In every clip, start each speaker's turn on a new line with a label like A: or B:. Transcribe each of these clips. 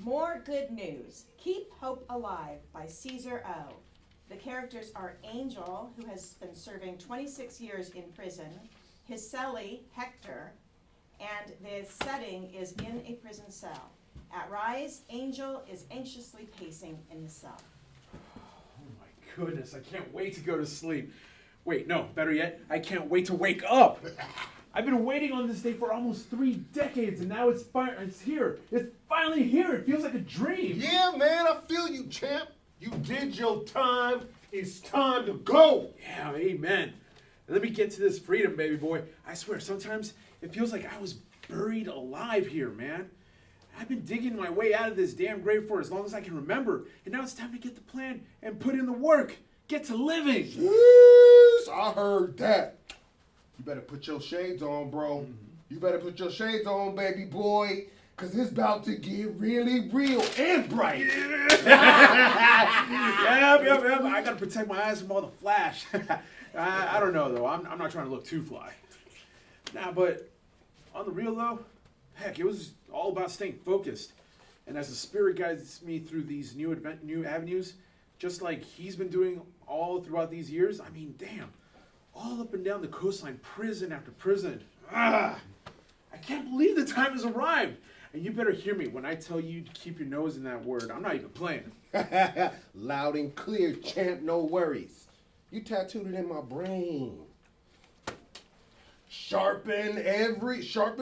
A: More good news. Keep Hope Alive by Caesar O. The characters are Angel, who has been serving 26 years in prison, his cellie, Hector, and the setting is in a prison cell. At Rise, Angel is anxiously pacing in the cell.
B: Oh my goodness, I can't wait to go to sleep. Wait, no, better yet, I can't wait to wake up. I've been waiting on this day for almost 3 decades, and now it's here. It's finally here. It feels like a dream.
C: Yeah, man, I feel you, champ. You did your time. It's time to go.
B: Yeah, amen. Let me get to this freedom, baby boy. I swear, sometimes it feels like I was buried alive here, man. I've been digging my way out of this damn grave for as long as I can remember, and now it's time to get the plan and put in the work. Get to living.
C: Yes, I heard that. You better put your shades on, bro. Mm-hmm. You better put your shades on, baby boy, because it's about to get really real and bright.
B: Yep. I got to protect my eyes from all the flash. I don't know, though. I'm not trying to look too fly. Nah, but on the real, though, heck, it was all about staying focused. And as the spirit guides me through these new avenues, just like he's been doing all throughout these years, I mean, damn. All up and down the coastline, prison after prison. I can't believe the time has arrived. And you better hear me when I tell you to keep your nose in that word. I'm not even playing.
C: Loud and clear, champ, no worries. You tattooed it in my brain. Sharpen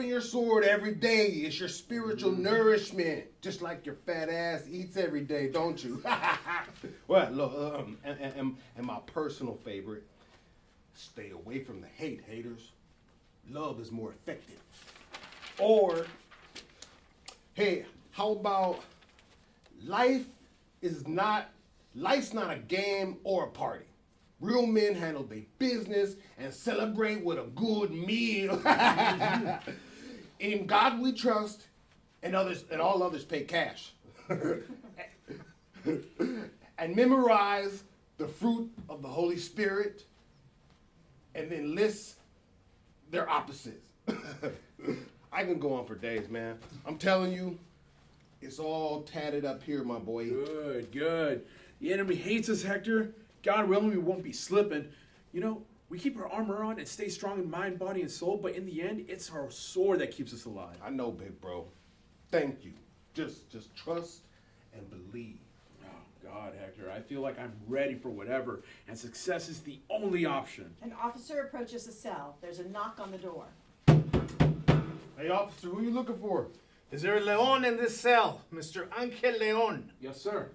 C: your sword every day. It's your spiritual nourishment. Just like your fat ass eats every day, don't you? Well, look, and my personal favorite, stay away from the haters. Love is more effective. Or, hey, how about life's not a game or a party. Real men handle their business and celebrate with a good meal. In God we trust, and all others pay cash. And memorize the fruit of the Holy Spirit, and then list their opposites. I can go on for days, man. I'm telling you, it's all tatted up here, my boy.
B: Good. The enemy hates us, Hector. God willing, we won't be slipping. You know, we keep our armor on and stay strong in mind, body, and soul, but in the end, it's our sword that keeps us alive.
C: I know, big bro. Thank you. Just trust and believe.
B: Oh, God, Hector, I feel like I'm ready for whatever, and success is the only option.
A: An officer approaches the cell. There's a knock on the door.
C: Hey, officer, who are you looking for?
D: Is there a Leon in this cell? Mr. Angel Leon.
B: Yes, sir.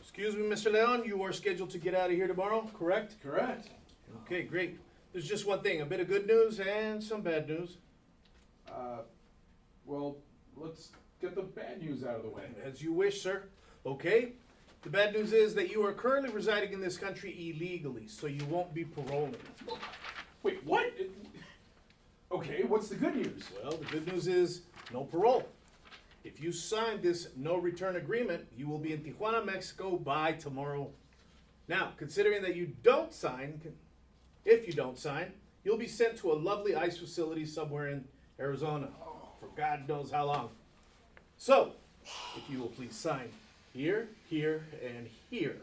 D: Excuse me, Mr. Leon, you are scheduled to get out of here tomorrow, correct?
B: Correct.
D: Okay, great. There's just one thing, a bit of good news and some bad news.
B: Well, let's get the bad news out of the way.
D: As you wish, sir. Okay. The bad news is that you are currently residing in this country illegally, so you won't be paroling.
B: Wait, what? Okay, what's the good news?
D: Well, the good news is no parole. If you sign this no return agreement, you will be in Tijuana, Mexico by tomorrow. Now, considering that you don't sign, if you don't sign, you'll be sent to a lovely ICE facility somewhere in Arizona for God knows how long. So, if you will please sign here, here, and here.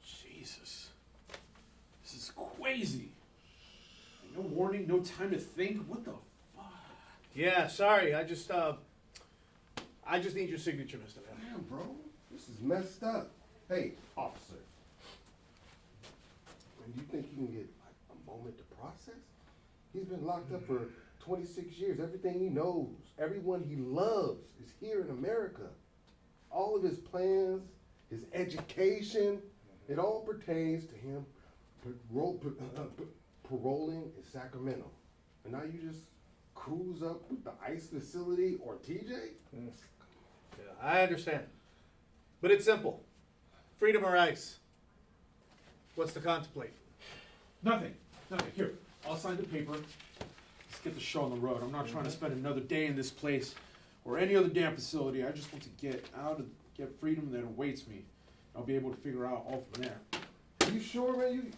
B: Jesus. This is crazy. No warning, no time to think. What the fuck?
D: Yeah, sorry. I just need your signature, Mr. Leon.
C: Damn, bro. This is messed up. Hey, officer. And you think you can get like a moment to process? He's been locked up for 26 years. Everything he knows, everyone he loves is here in America. All of his plans, his education, it all pertains to him paroling in Sacramento. And now you just cruise up with the ICE facility or TJ?
D: Yeah, I understand. But it's simple. Freedom or ice. What's to contemplate?
B: Nothing. Here, I'll sign the paper. Let's get the show on the road. I'm not trying to spend another day in this place or any other damn facility. I just want to get out and get freedom that awaits me. I'll be able to figure out all from there.
C: Are you sure, man?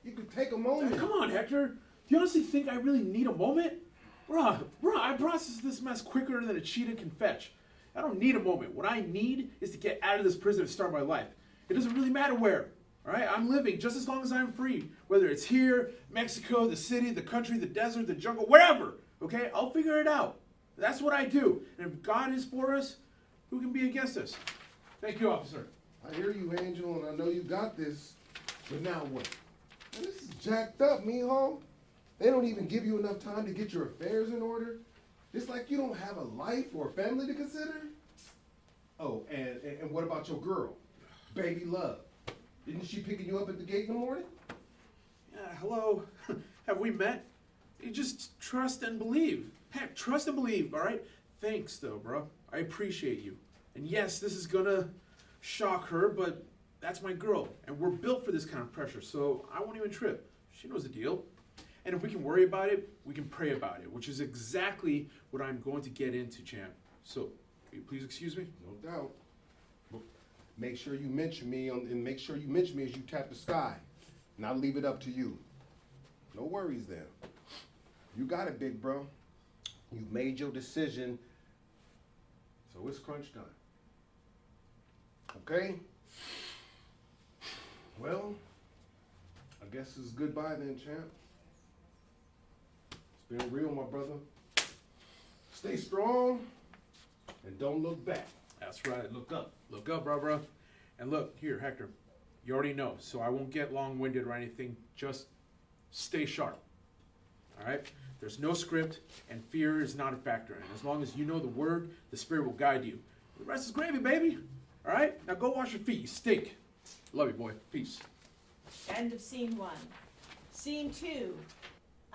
C: You could take a moment.
B: Come on, Hector. Do you honestly think I really need a moment? Bruh, I process this mess quicker than a cheetah can fetch. I don't need a moment. What I need is to get out of this prison and start my life. It doesn't really matter where. All right, I'm living just as long as I'm free. Whether it's here, Mexico, the city, the country, the desert, the jungle, wherever. Okay, I'll figure it out. That's what I do. And if God is for us, who can be against us? Thank you, officer.
C: I hear you, Angel, and I know you got this. But now what? Man, this is jacked up, mijo. They don't even give you enough time to get your affairs in order. It's like you don't have a life or a family to consider. Oh, and what about your girl, baby love? Isn't she picking you up at the gate in the morning?
B: Yeah, hello. Have we met? You just trust and believe. Heck, trust and believe, all right? Thanks, though, bro. I appreciate you. And yes, this is gonna shock her, but that's my girl. And we're built for this kind of pressure, so I won't even trip. She knows the deal. And if we can worry about it, we can pray about it, which is exactly what I'm going to get into, champ. So, will you please excuse me?
C: No doubt. But make sure you mention me and make sure you mention me as you tap the sky. And I'll leave it up to you. No worries then. You got it, big bro. You've made your decision, so it's crunch time. Okay? Well, I guess it's goodbye then, champ. It's been real, my brother. Stay strong and don't look back.
B: That's right. Look up. Look up, bro. And look, here, Hector. You already know, so I won't get long-winded or anything. Just stay sharp. All right? There's no script, and fear is not a factor. And as long as you know the word, the Spirit will guide you. The rest is gravy, baby. All right? Now go wash your feet. You stink. Love you, boy. Peace.
A: End of scene 1. Scene 2.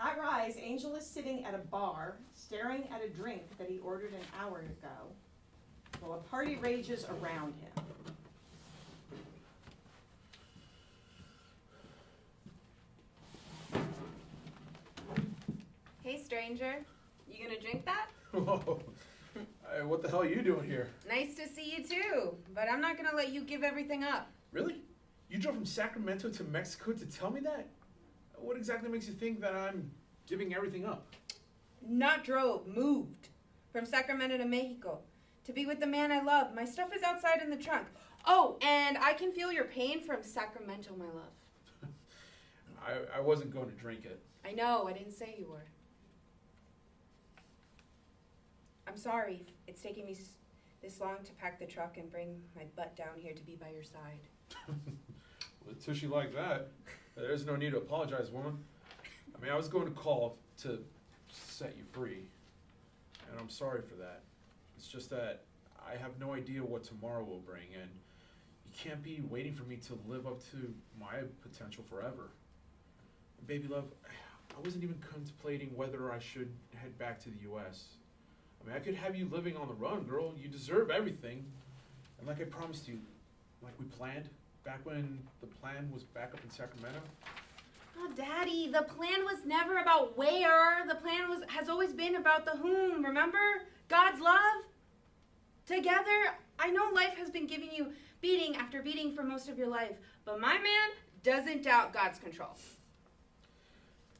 A: At Rise, Angel is sitting at a bar, staring at a drink that he ordered an hour ago, while a party rages around him.
E: Hey, stranger. You gonna drink that?
B: Whoa. What the hell are you doing here?
E: Nice to see you too, but I'm not gonna let you give everything up.
B: Really? You drove from Sacramento to Mexico to tell me that? What exactly makes you think that I'm giving everything up?
E: Not drove, moved. From Sacramento to Mexico. To be with the man I love. My stuff is outside in the trunk. Oh, and I can feel your pain from Sacramento, my love.
B: I wasn't going to drink it.
E: I know, I didn't say you were. I'm sorry. It's taking me this long to pack the truck and bring my butt down here to be by your side.
B: With a tushy like that, there's no need to apologize, woman. I mean, I was going to call to set you free, and I'm sorry for that. It's just that I have no idea what tomorrow will bring, and you can't be waiting for me to live up to my potential forever. Baby love, I wasn't even contemplating whether I should head back to the U.S. I mean, I could have you living on the run, girl. You deserve everything. And like I promised you, like we planned, back when the plan was back up in Sacramento.
E: Oh, Daddy, the plan was never about where. The plan has always been about the whom, remember? God's love. Together, I know life has been giving you beating after beating for most of your life, but my man doesn't doubt God's control.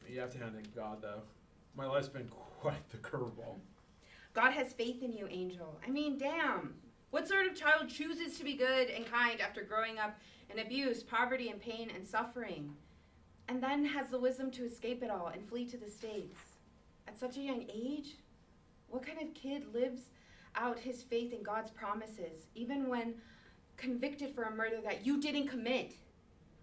B: You have to hand it to God, though. My life's been quite the curveball.
E: God has faith in you, Angel. I mean, damn. What sort of child chooses to be good and kind after growing up in abuse, poverty, and pain and suffering, and then has the wisdom to escape it all and flee to the States? At such a young age? What kind of kid lives out his faith in God's promises, even when convicted for a murder that you didn't commit?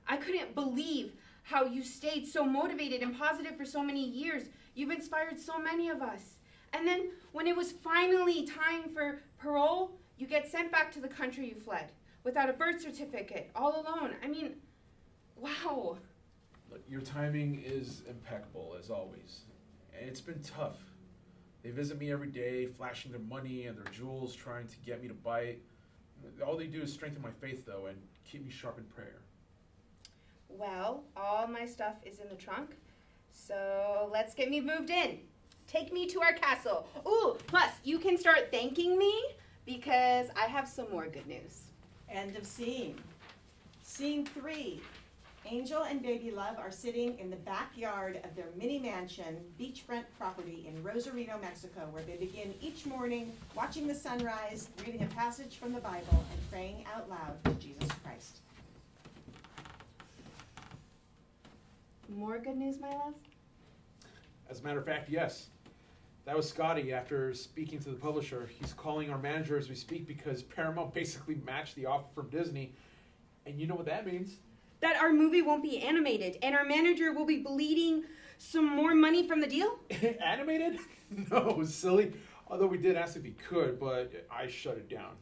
E: I couldn't believe how you stayed so motivated and positive for so many years. You've inspired so many of us. And then when it was finally time for parole, you get sent back to the country you fled without a birth certificate, all alone. I mean, wow.
B: Look, your timing is impeccable, as always. And it's been tough. They visit me every day, flashing their money and their jewels, trying to get me to bite. All they do is strengthen my faith, though, and keep me sharp in prayer.
E: Well, all my stuff is in the trunk, so let's get me moved in. Take me to our castle. Ooh, plus you can start thanking me because I have some more good news.
A: End of scene. Scene 3. Angel and Baby Love are sitting in the backyard of their mini mansion beachfront property in Rosarito, Mexico, where they begin each morning watching the sunrise, reading a passage from the Bible, and praying out loud to Jesus Christ.
E: More good news, my love?
B: As a matter of fact, yes. That was Scotty after speaking to the publisher. He's calling our manager as we speak because Paramount basically matched the offer from Disney. And you know what that means?
E: That our movie won't be animated and our manager will be bleeding some more money from the deal?
B: Animated? No, silly. Although we did ask if he could, but I shut it down.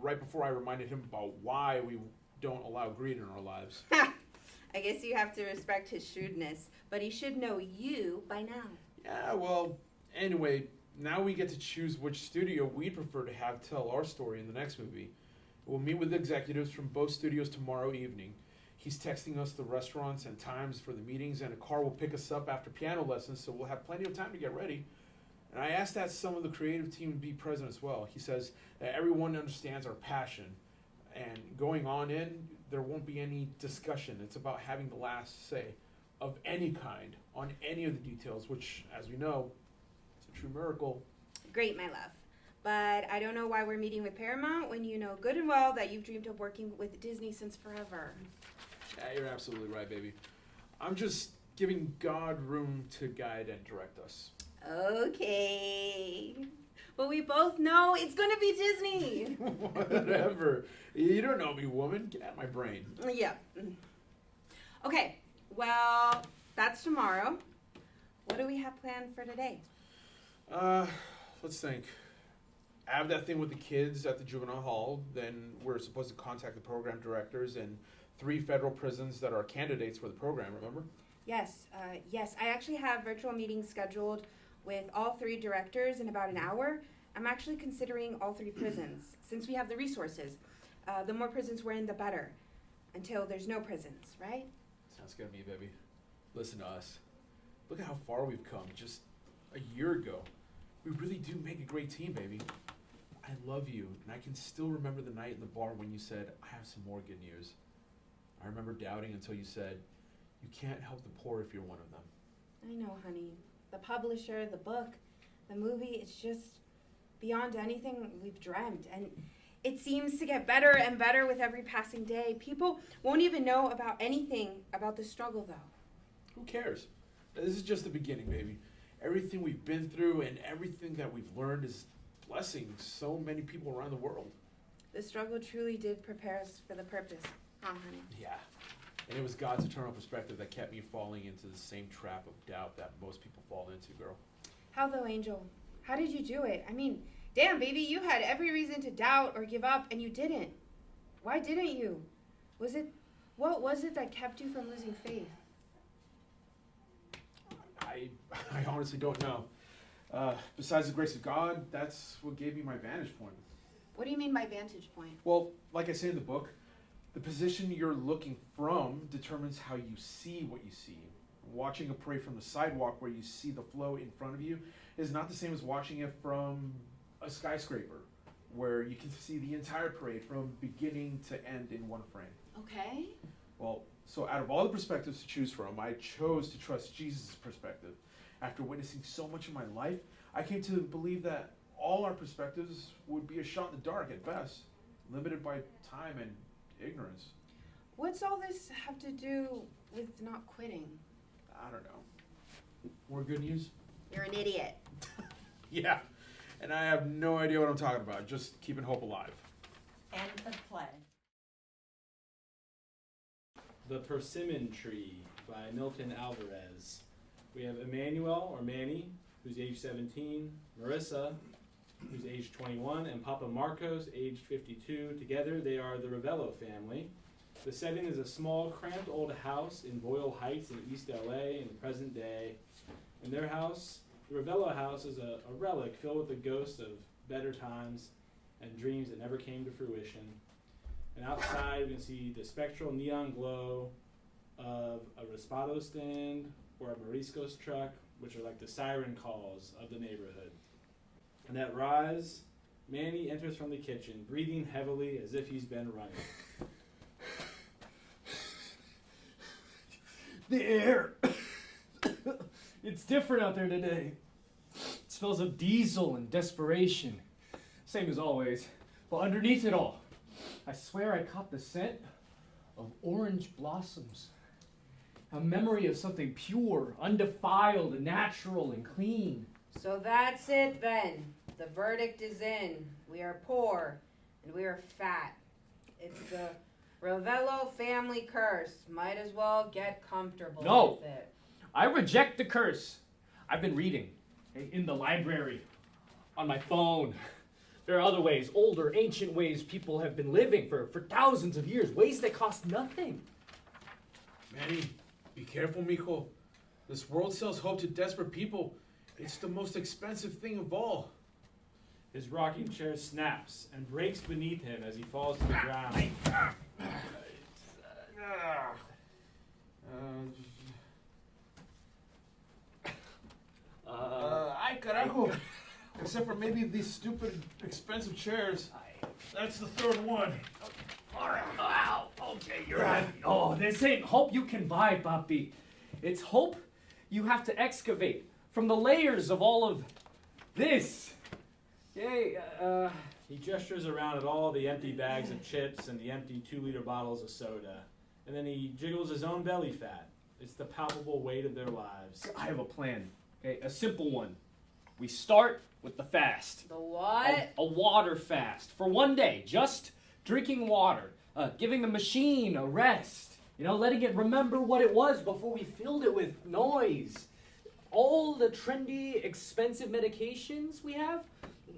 B: Right before I reminded him about why we don't allow greed in our lives.
E: I guess you have to respect his shrewdness, but he should know you by now.
B: Yeah, well, anyway, now we get to choose which studio we'd prefer to have tell our story in the next movie. We'll meet with executives from both studios tomorrow evening. He's texting us the restaurants and times for the meetings, and a car will pick us up after piano lessons, so we'll have plenty of time to get ready. And I asked that some of the creative team would be present as well. He says that everyone understands our passion, and going on in, there won't be any discussion. It's about having the last say of any kind on any of the details, which, as we know, it's a true miracle.
E: Great, my love. But I don't know why we're meeting with Paramount when you know good and well that you've dreamed of working with Disney since forever.
B: Yeah, you're absolutely right, baby. I'm just giving God room to guide and direct us.
E: Okay. Well, we both know it's going to be Disney.
B: Whatever. You don't know me, woman. Get out of my brain.
E: Yeah. Okay, well, that's tomorrow. What do we have planned for today?
B: Let's think. I have that thing with the kids at the juvenile hall. Then we're supposed to contact the program directors and 3 federal prisons that are candidates for the program, remember?
E: Yes, yes. I actually have virtual meetings scheduled with all 3 directors in about an hour. I'm actually considering all 3 prisons, since we have the resources. The more prisons we're in, the better, until there's no prisons, right?
B: Sounds good to me, baby. Listen to us. Look at how far we've come just a year ago. We really do make a great team, baby. I love you, and I can still remember the night in the bar when you said, I have some more good news. I remember doubting until you said, you can't help the poor if you're one of them.
E: I know, honey. The publisher, the book, the movie, it's just beyond anything we've dreamt. And it seems to get better and better with every passing day. People won't even know about anything about the struggle, though.
B: Who cares? This is just the beginning, baby. Everything we've been through and everything that we've learned is blessing so many people around the world.
E: The struggle truly did prepare us for the purpose, huh, honey?
B: Yeah. And it was God's eternal perspective that kept me falling into the same trap of doubt that most people fall into, girl.
E: How though, Angel? How did you do it? I mean, damn, baby, you had every reason to doubt or give up, and you didn't. Why didn't you? What was it that kept you from losing faith?
B: I honestly don't know. Besides the grace of God, that's what gave me my vantage point.
E: What do you mean by vantage point?
B: Well, like I say in the book, the position you're looking from determines how you see what you see. Watching a parade from the sidewalk where you see the flow in front of you is not the same as watching it from a skyscraper where you can see the entire parade from beginning to end in one frame.
E: Okay.
B: Well, so out of all the perspectives to choose from, I chose to trust Jesus' perspective. After witnessing so much of my life, I came to believe that all our perspectives would be a shot in the dark at best, limited by time and ignorance.
E: What's all this have to do with not quitting?
B: I don't know. More good news?
E: You're an idiot.
B: Yeah, and I have no idea what I'm talking about. Just keeping hope alive.
A: End of play.
F: The Persimmon Tree by Milton Alvarez. We have Emmanuel, or Manny, who's age 17, Marissa, who's age 21, and Papa Marcos, age 52. Together, they are the Ravello family. The setting is a small, cramped old house in Boyle Heights in East LA in the present day. In their house, the Ravello house is a relic filled with the ghosts of better times and dreams that never came to fruition. And outside, we can see the spectral neon glow of a Raspado stand or a Morisco's truck, which are like the siren calls of the neighborhood. And at rise, Manny enters from the kitchen, breathing heavily as if he's been running.
G: The air. It's different out there today. It smells of diesel and desperation. Same as always. But underneath it all, I swear I caught the scent of orange blossoms. A memory of something pure, undefiled, natural, and clean.
E: So that's it then. The verdict is in. We are poor and we are fat. It's the Ravello family curse. Might as well get comfortable
G: No.
E: with it.
G: I reject the curse. I've been reading in the library, on my phone. There are other ways, older, ancient ways people have been living for thousands of years, ways that cost nothing.
B: Manny, be careful, mijo. This world sells hope to desperate people. It's the most expensive thing of all.
F: His rocking chair snaps and breaks beneath him as he falls to the ground.
B: Ay, carajo. Except for maybe these stupid, expensive chairs. That's the third one.
G: Ow, okay, you're right. Oh, this ain't hope you can buy, Papi. It's hope you have to excavate from the layers of all of this. Yay,
F: He gestures around at all the empty bags of chips and the empty 2-liter bottles of soda. And then he jiggles his own belly fat. It's the palpable weight of their lives.
G: I have a plan. Okay, a simple one. We start with the fast.
E: The what?
G: A water fast for one day, just drinking water, giving the machine a rest, letting it remember what it was before we filled it with noise. All the trendy, expensive medications we have,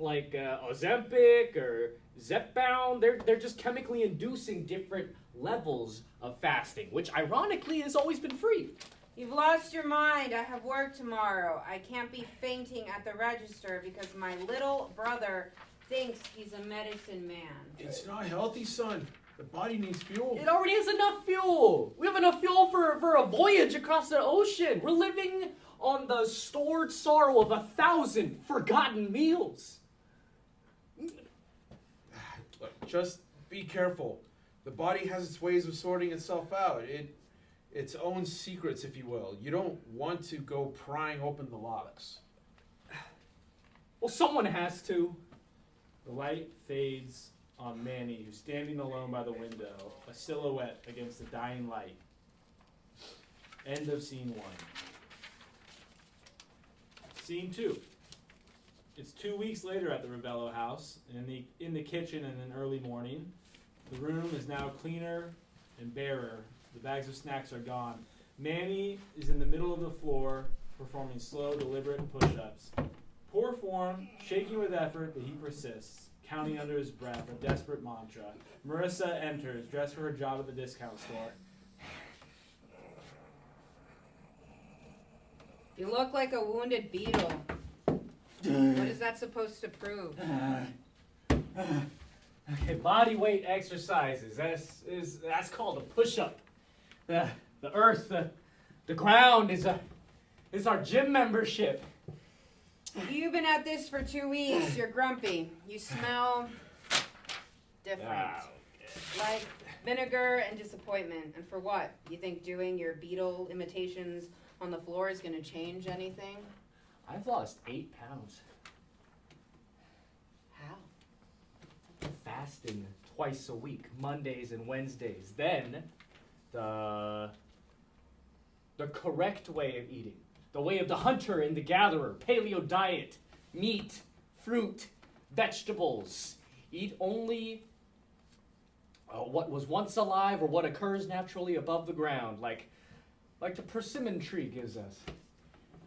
G: like Ozempic or Zepbound, they're just chemically inducing different levels of fasting, which ironically has always been free.
E: You've lost your mind. I have work tomorrow. I can't be fainting at the register because my little brother thinks he's a medicine man.
B: It's not healthy, son. The body needs fuel.
G: It already has enough fuel. We have enough fuel for a voyage across the ocean. We're living on the stored sorrow of 1,000 forgotten meals.
B: Look, just be careful. The body has its ways of sorting itself out. Its own secrets, if you will. You don't want to go prying open the locks.
G: Well, someone has to.
F: The light fades on Manny, who's standing alone by the window, a silhouette against the dying light. End of scene 1. Scene 2. It's 2 weeks later at the Ravello house, and in the kitchen in an early morning. The room is now cleaner and barer. The bags of snacks are gone. Manny is in the middle of the floor, performing slow, deliberate push-ups. Poor form, shaking with effort, but he persists, counting under his breath, a desperate mantra. Marissa enters, dressed for her job at the discount store.
E: You look like a wounded beetle. What is that supposed to prove?
G: Okay, body weight exercises. That's called a push-up. The earth, the ground is our gym membership.
E: You've been at this for 2 weeks. You're grumpy. You smell different. Like vinegar and disappointment. And for what? You think doing your beetle imitations on the floor is going to change anything?
G: I've lost 8 pounds.
E: How?
G: Fasting twice a week, Mondays and Wednesdays. Then, the correct way of eating. The way of the hunter and the gatherer. Paleo diet. Meat, fruit, vegetables. Eat only what was once alive or what occurs naturally above the ground, like the persimmon tree gives us.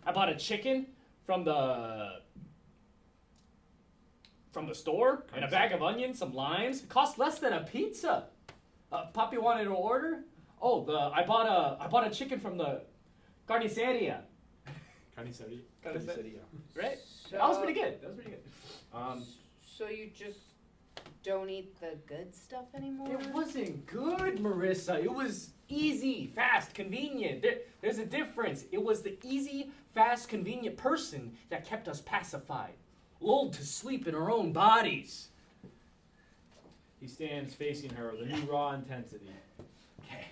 G: I bought a chicken from the store and a bag of onions, some limes. It cost less than a pizza. Papi wanted to order. Oh, I bought a chicken from the carniceria.
F: Carniceria.
G: Right?
E: So,
G: That was pretty good.
E: So you just don't eat the good stuff anymore?
G: It wasn't good, Marissa. It was easy, fast, convenient. There's a difference. It was the easy, fast, convenient person that kept us pacified, lulled to sleep in our own bodies.
F: He stands facing her with a new raw intensity.
G: Okay.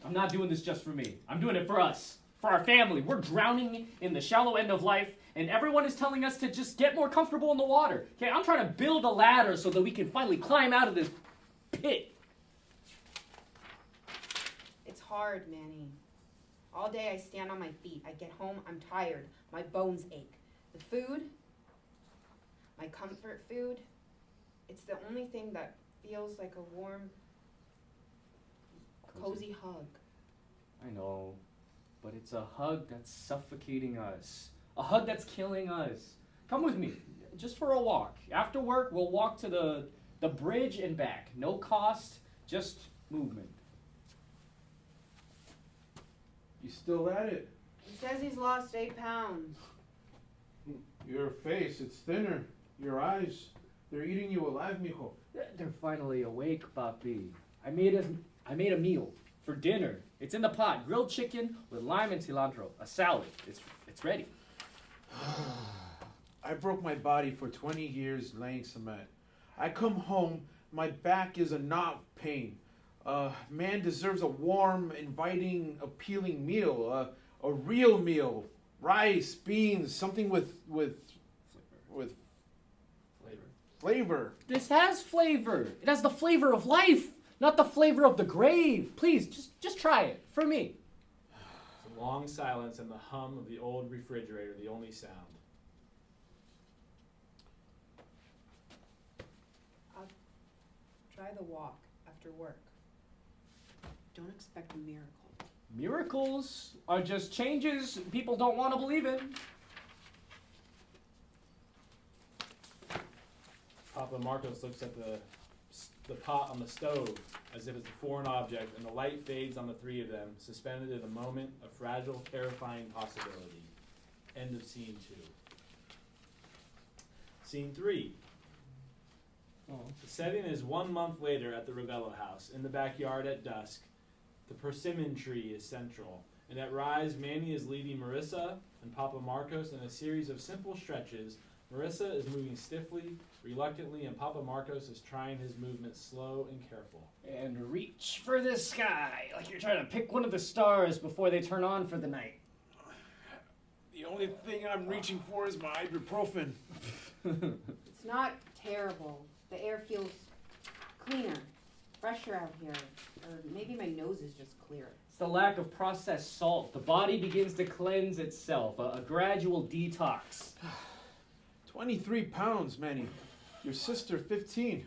G: I'm not doing this just for me. I'm doing it for us, for our family. We're drowning in the shallow end of life, and everyone is telling us to just get more comfortable in the water. Okay, I'm trying to build a ladder so that we can finally climb out of this pit.
E: It's hard, Manny. All day I stand on my feet. I get home, I'm tired. My bones ache. The food, my comfort food, it's the only thing that feels like a warm, cozy hug.
G: I know, but it's a hug that's suffocating us. A hug that's killing us. Come with me, just for a walk. After work, we'll walk to the bridge and back. No cost, just movement.
B: You still at it?
E: He says he's lost 8 pounds.
B: Your face, it's thinner. Your eyes, they're eating you alive, mijo.
G: They're finally awake, papi. I made a meal for dinner. It's in the pot. Grilled chicken with lime and cilantro. A salad. It's ready.
B: I broke my body for 20 years laying cement. I come home, my back is a knot of pain. Man deserves a warm, inviting, appealing meal. A real meal. Rice, beans, something with flavor.
G: This has flavor. It has the flavor of life, not the flavor of the grave. Please, just try it for me.
F: It's a long silence and the hum of the old refrigerator, the only sound.
E: I'll try the walk after work. Don't expect a miracle.
G: Miracles are just changes people don't want to believe in.
F: Papa Marcos looks at the pot on the stove as if it's a foreign object, and the light fades on the three of them, suspended in a moment of fragile, terrifying possibility. End of scene 2. Scene 3. The setting is 1 month later at the Ravello house. In the backyard at dusk, the persimmon tree is central, and at rise, Manny is leading Marissa and Papa Marcos in a series of simple stretches. Marissa is moving stiffly, reluctantly, and Papa Marcos is trying his movements slow and careful.
G: And reach for the sky, like you're trying to pick one of the stars before they turn on for the night.
B: The only thing I'm reaching for is my ibuprofen.
E: It's not terrible. The air feels cleaner, fresher out here. Or maybe my nose is just clearer.
G: It's the lack of processed salt. The body begins to cleanse itself, a gradual detox.
B: 23 pounds, Manny. Your sister, 15.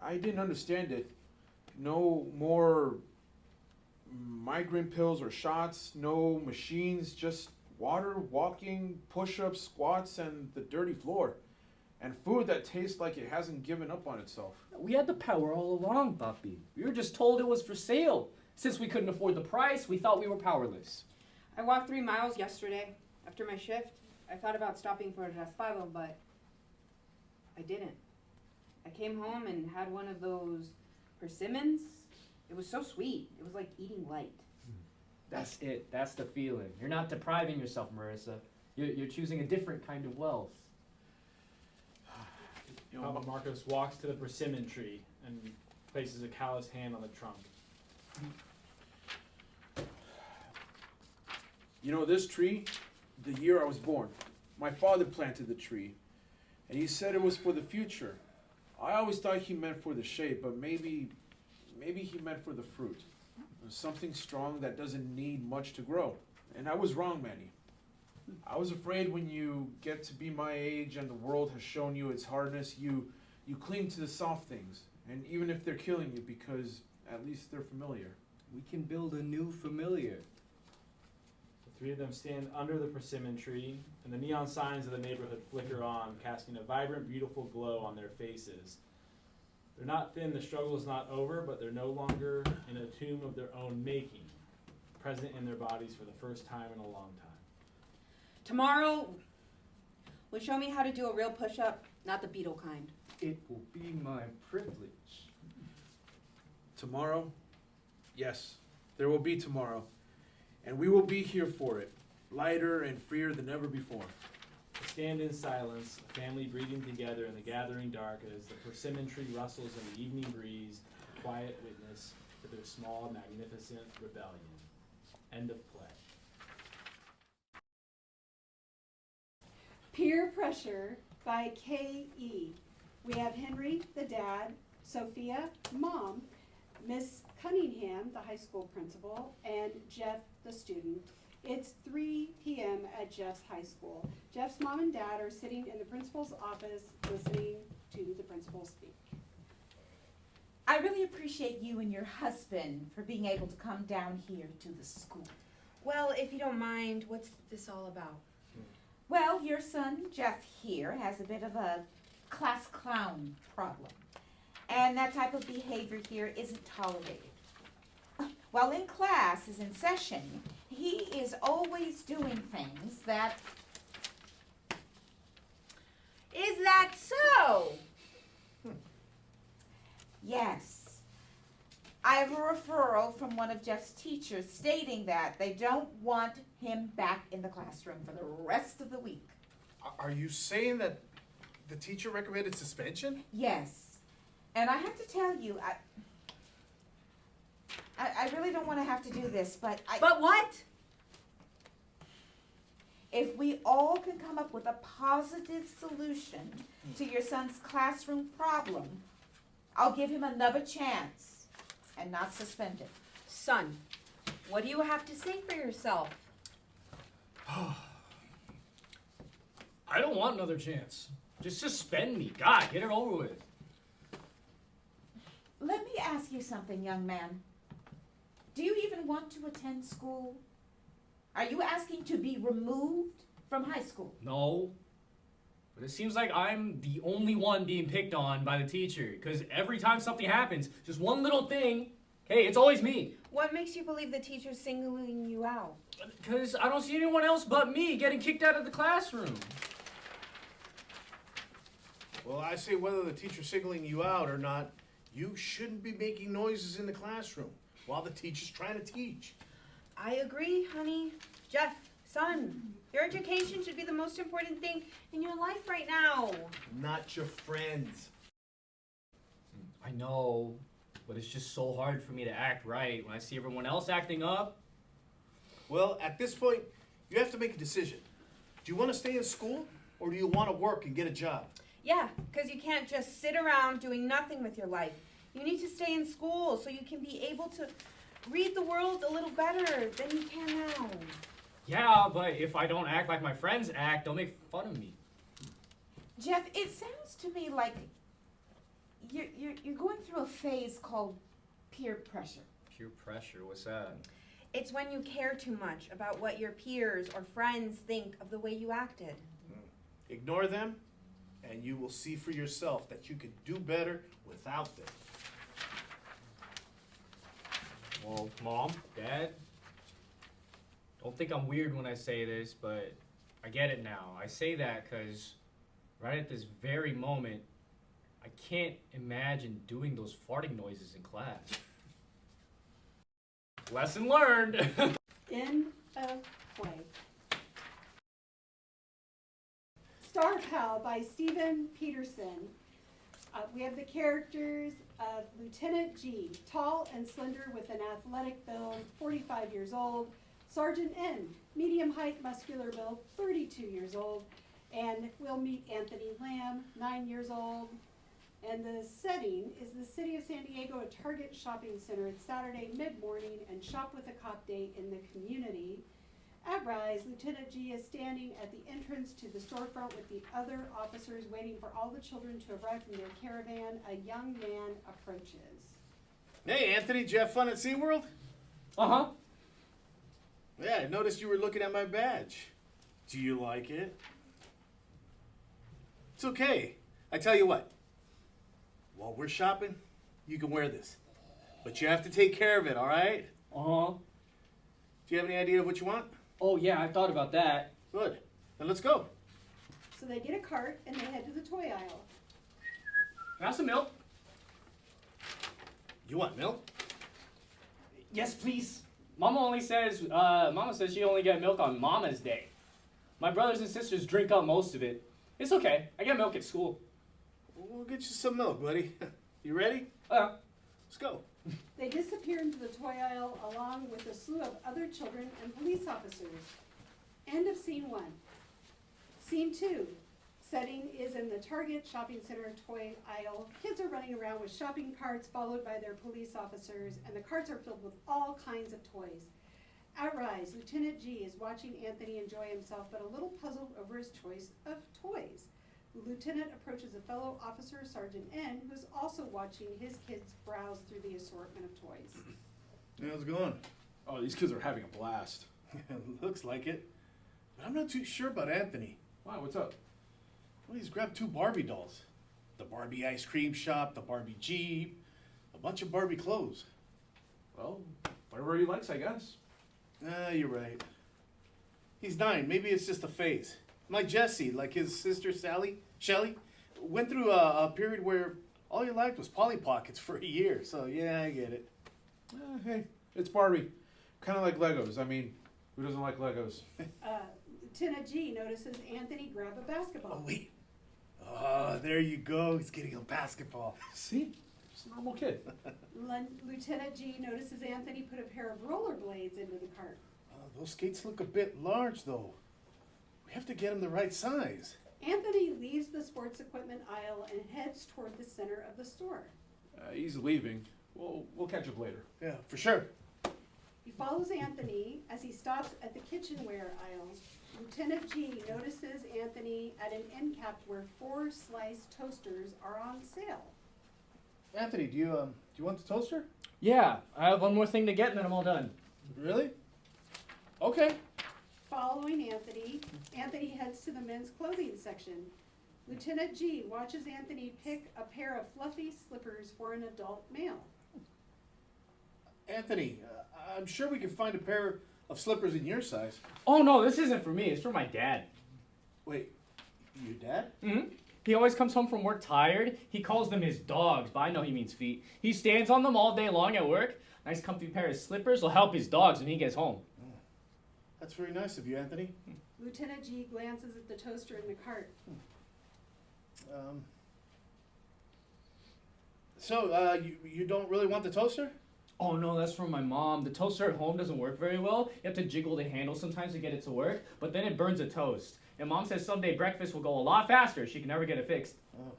B: I didn't understand it. No more migraine pills or shots, no machines, just water, walking, push-ups, squats, and the dirty floor. And food that tastes like it hasn't given up on itself.
G: We had the power all along, Papi. We were just told it was for sale. Since we couldn't afford the price, we thought we were powerless.
E: I walked 3 miles yesterday after my shift. I thought about stopping for a raspado, but I didn't. I came home and had one of those persimmons. It was so sweet. It was like eating light.
G: That's it. That's the feeling. You're not depriving yourself, Marissa. You're choosing a different kind of wealth.
F: Papa Marcos walks to the persimmon tree and places a calloused hand on the trunk.
B: You know, this tree, the year I was born, my father planted the tree, and he said it was for the future. I always thought he meant for the shape, but maybe he meant for the fruit. Something strong that doesn't need much to grow. And I was wrong, Manny. I was afraid when you get to be my age and the world has shown you its hardness, you cling to the soft things. And even if they're killing you, because at least they're familiar.
G: We can build a new familiar.
F: The three of them stand under the persimmon tree, and the neon signs of the neighborhood flicker on, casting a vibrant, beautiful glow on their faces. They're not thin, the struggle is not over, but they're no longer in a tomb of their own making, present in their bodies for the first time in a long time.
E: Tomorrow, will show me how to do a real push-up, not the beetle kind.
G: It will be my privilege.
B: Tomorrow? Yes, there will be tomorrow. And we will be here for it, lighter and freer than ever before.
F: They stand in silence, a family breathing together in the gathering dark as the persimmon tree rustles in the evening breeze, a quiet witness to their small, magnificent rebellion. End of play.
H: Peer Pressure by K.E. We have Henry, the dad, Sophia, mom, Miss Cunningham, the high school principal, and Jeff, the student. It's 3 p.m. at Jeff's high school. Jeff's mom and dad are sitting in the principal's office listening to the principal speak.
I: I really appreciate you and your husband for being able to come down here to the school.
E: Well, if you don't mind, what's this all about?
I: Well, your son, Jeff, here has a bit of a class clown problem. And that type of behavior here isn't tolerated. While in class is in session, he is always doing things that...
E: Is that so?
I: Yes. I have a referral from one of Jeff's teachers stating that they don't want him back in the classroom for the rest of the week.
D: Are you saying that the teacher recommended suspension?
I: Yes. And I have to tell you, I really don't want to have to do this, but
E: But what?
I: if we all can come up with a positive solution to your son's classroom problem, I'll give him another chance and not suspend him.
E: Son, what do you have to say for yourself?
G: I don't want another chance. Just suspend me. God, get it over with.
I: Let me ask you something, young man. Do you even want to attend school? Are you asking to be removed from high school?
G: No. But it seems like I'm the only one being picked on by the teacher. Because every time something happens, just one little thing, hey, it's always me.
E: What makes you believe the teacher's singling you out?
G: Because I don't see anyone else but me getting kicked out of the classroom.
D: Well, I say whether the teacher's singling you out or not, you shouldn't be making noises in the classroom while the teacher's trying to teach.
E: I agree, honey. Jeff, son, your education should be the most important thing in your life right now.
D: Not your friends.
G: I know, but it's just so hard for me to act right when I see everyone else acting up.
D: Well, at this point, you have to make a decision. Do you want to stay in school or do you want to work and get a job?
E: Yeah, because you can't just sit around doing nothing with your life. You need to stay in school so you can be able to read the world a little better than you can now.
G: Yeah, but if I don't act like my friends act, they'll make fun of me.
I: Jeff, it sounds to me like you're going through a phase called peer pressure.
G: Peer pressure, what's that?
E: It's when you care too much about what your peers or friends think of the way you acted.
D: Ignore them, and you will see for yourself that you could do better without them.
G: Well, Mom, Dad, don't think I'm weird when I say this, but I get it now. I say that because right at this very moment, I can't imagine doing those farting noises in class. Lesson learned.
H: End of play. Star Pal by Stephen Petersen. We have the characters of Lieutenant G, tall and slender with an athletic build, 45 years old. Sergeant N, medium height, muscular build, 32 years old. And we'll meet Anthony Lamb, 9 years old. And the setting is the city of San Diego, a Target shopping center. It's Saturday mid-morning, and Shop with a Cop Day in the community. At Rise, Lieutenant G is standing at the entrance to the storefront with the other officers waiting for all the children to arrive from their caravan. A young man approaches.
D: Hey, Anthony, did you have fun at SeaWorld?
G: Uh-huh.
D: Yeah, I noticed you were looking at my badge. Do you like it? It's okay. I tell you what. While we're shopping, you can wear this. But you have to take care of it, all right?
G: Uh-huh.
D: Do you have any idea of what you want?
G: Oh, yeah, I thought about that.
D: Good. Then let's go.
H: So they get a cart and they head to the toy aisle.
G: Can I have some milk?
D: You want milk?
G: Yes, please. Mama says she only get milk on Mama's Day. My brothers and sisters drink up most of it. It's okay. I get milk at school.
D: We'll get you some milk, buddy. You ready?
G: Uh,
D: Let's go.
H: They They disappear into the toy aisle along with a slew of other children and police officers. End of scene 1. Scene 2. Setting is in the Target shopping center toy aisle. Kids are running around with shopping carts followed by their police officers, and the carts are filled with all kinds of toys. At Rise, Lieutenant G is watching Anthony enjoy himself, but a little puzzled over his choice of toys. The lieutenant approaches a fellow officer, Sergeant N, who's also watching his kids browse through the assortment of toys.
D: Hey, how's it going?
B: Oh, these kids are having a blast.
D: Looks like it. But I'm not too sure about Anthony.
B: Why? What's up?
D: Well, he's grabbed 2 Barbie dolls. The Barbie ice cream shop, the Barbie Jeep, a bunch of Barbie clothes.
B: Well, whatever he likes, I guess.
D: You're right. He's 9. Maybe it's just a phase. Like Jesse, like his sister Shelly, went through a period where all he liked was Polly Pockets for a year. So, yeah, I get it.
B: Hey, it's Barbie. Kind of like Legos. I mean, who doesn't like Legos?
H: Lieutenant G notices Anthony grab a basketball.
D: Oh, wait. Oh, there you go. He's getting a basketball.
B: See? Just a normal kid.
H: Lieutenant G notices Anthony put a pair of rollerblades into the cart.
D: Those skates look a bit large, though. We have to get him the right size.
H: Anthony leaves the sports equipment aisle and heads toward the center of the store.
B: He's leaving. We'll catch up later.
D: Yeah, for sure.
H: He follows Anthony as he stops at the kitchenware aisle. Lieutenant G notices Anthony at an end cap where 4 sliced toasters are on sale.
D: Anthony, do you want the toaster?
G: Yeah, I have one more thing to get and then I'm all done.
D: Really? Okay.
H: Following Anthony, Anthony heads to the men's clothing section. Lieutenant G watches Anthony pick a pair of fluffy slippers for an adult male.
D: Anthony, I'm sure we can find a pair of slippers in your size.
G: Oh no, this isn't for me, it's for my dad.
D: Wait, your dad?
G: Mm-hmm. He always comes home from work tired. He calls them his dogs, but I know he means feet. He stands on them all day long at work. Nice comfy pair of slippers will help his dogs when he gets home.
D: That's very nice of you, Anthony.
H: Lieutenant G glances at the toaster in the cart.
D: So, you don't really want the toaster?
G: Oh no, that's from my mom. The toaster at home doesn't work very well. You have to jiggle the handle sometimes to get it to work, but then it burns a toast. And mom says someday breakfast will go a lot faster. She can never get it fixed.
D: Oh.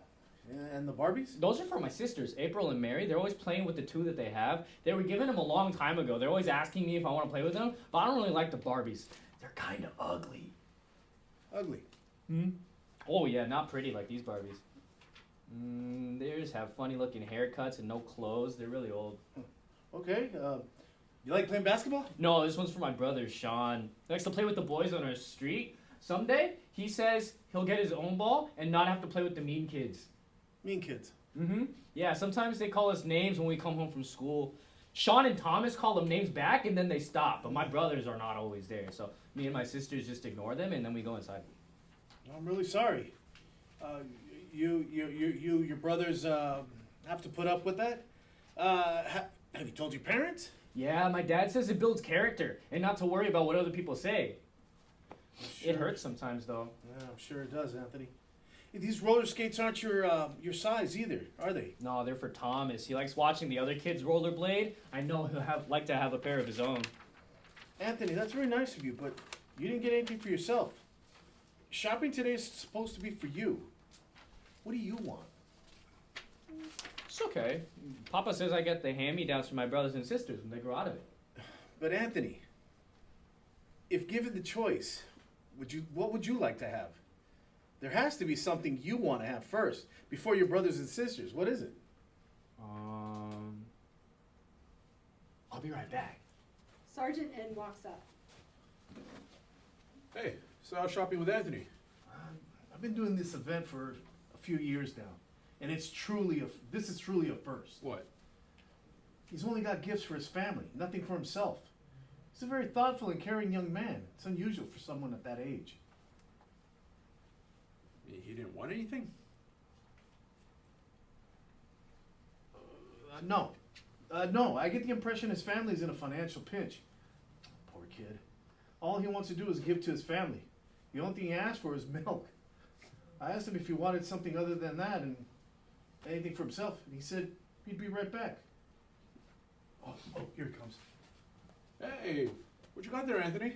D: Yeah, and the Barbies?
G: Those are for my sisters, April and Mary. They're always playing with the 2 that they have. They were given them a long time ago. They're always asking me if I want to play with them, but I don't really like the Barbies. They're kind of ugly.
D: Ugly.
G: Hmm? Oh yeah, not pretty like these Barbies. They just have funny looking haircuts and no clothes. They're really old.
D: Okay, you like playing basketball?
G: No, this one's for my brother, Sean. He likes to play with the boys on our street. Someday, he says he'll get his own ball and not have to play with the mean kids.
D: Mean kids.
G: Mm-hmm. Yeah, sometimes they call us names when we come home from school. Sean and Thomas call them names back and then they stop, but my brothers are not always there. So me and my sisters just ignore them and then we go inside.
D: I'm really sorry. Your brothers have to put up with that? Have you told your parents?
G: Yeah, my dad says it builds character and not to worry about what other people say.
D: Sure.
G: It hurts sometimes though.
D: Yeah, I'm sure it does, Anthony. These roller skates aren't your size either, are they?
G: No, they're for Thomas. He likes watching the other kids rollerblade. I know he'll like to have a pair of his own.
D: Anthony, that's very nice of you, but you didn't get anything for yourself. Shopping today is supposed to be for you. What do you want?
G: It's okay. Papa says I get the hand-me-downs from my brothers and sisters when they grow out of it.
D: But Anthony, if given the choice, what would you like to have? There has to be something you want to have first, before your brothers and sisters. What is it?
G: I'll be right back.
H: Sergeant N walks up.
B: Hey, so how's shopping with Anthony?
D: I've been doing this event for a few years now, and this is truly a first.
B: What?
D: He's only got gifts for his family, nothing for himself. He's a very thoughtful and caring young man. It's unusual for someone at that age.
B: He didn't want anything?
D: No, I get the impression his family's in a financial pinch. Poor kid. All he wants to do is give to his family. The only thing he asks for is milk. I asked him if he wanted something other than that and anything for himself, and he said he'd be right back. Here he comes.
B: Hey, what you got there, Anthony?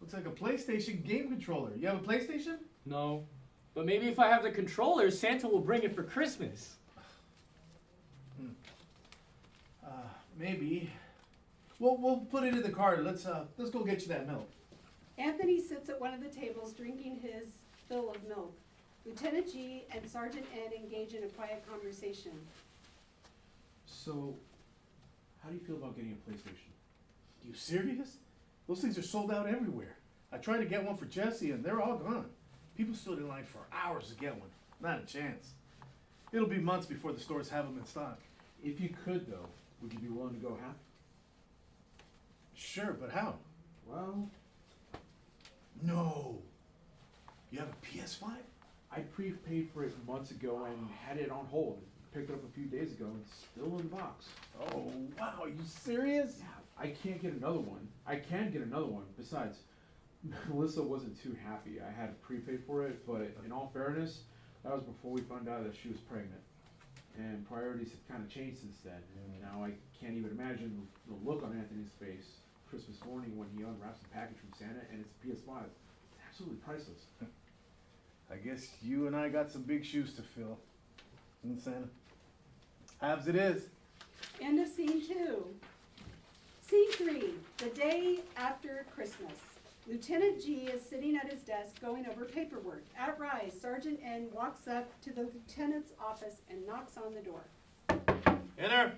D: Looks like a PlayStation game controller. You have a PlayStation?
G: No. But maybe if I have the controller, Santa will bring it for Christmas.
D: Maybe. We'll put it in the car. Let's go get you that milk.
H: Anthony sits at one of the tables drinking his fill of milk. Lieutenant G and Sergeant N engage in a quiet conversation.
B: So, how do you feel about getting a PlayStation?
D: You serious? Those things are sold out everywhere. I tried to get one for Jesse and they're all gone. People stood in line for hours to get one. Not a chance. It'll be months before the stores have them in stock.
B: If you could, though, would you be willing to go half?
D: Sure, but how?
B: Well,
D: No. You have a PS5?
B: I prepaid for it months ago and had it on hold. Picked it up a few days ago and it's still in the box.
D: Oh, wow. Are you serious?
B: Yeah, I can't get another one. I can get another one. Besides, Melissa wasn't too happy. I had prepaid for it, but in all fairness, that was before we found out that she was pregnant. And priorities have kind of changed since then. Now I can't even imagine the look on Anthony's face Christmas morning when he unwraps the package from Santa and it's a PS5. It's absolutely priceless.
D: I guess you and I got some big shoes to fill. Isn't it, Santa? Halves it is.
H: End of scene 2. Scene 3, the day after Christmas. Lieutenant G is sitting at his desk going over paperwork. At Rise, Sergeant N walks up to the lieutenant's office and knocks on the door.
D: Enter.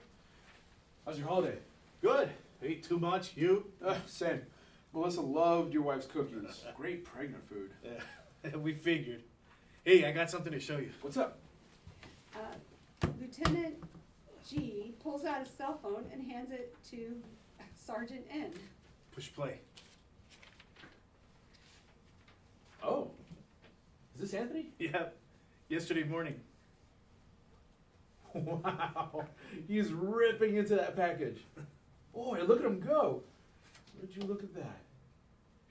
B: How's your holiday?
D: Good. Ate too much. You?
B: Same. Melissa loved your wife's cookies. Great pregnant food.
D: We figured. Hey, I got something to show you.
B: What's up?
H: Lieutenant G pulls out his cell phone and hands it to Sergeant N.
D: Push play.
B: Oh. Is this Anthony?
D: Yeah. Yesterday morning.
B: Wow. He's ripping into that package. Boy, look at him go. Would you look at that?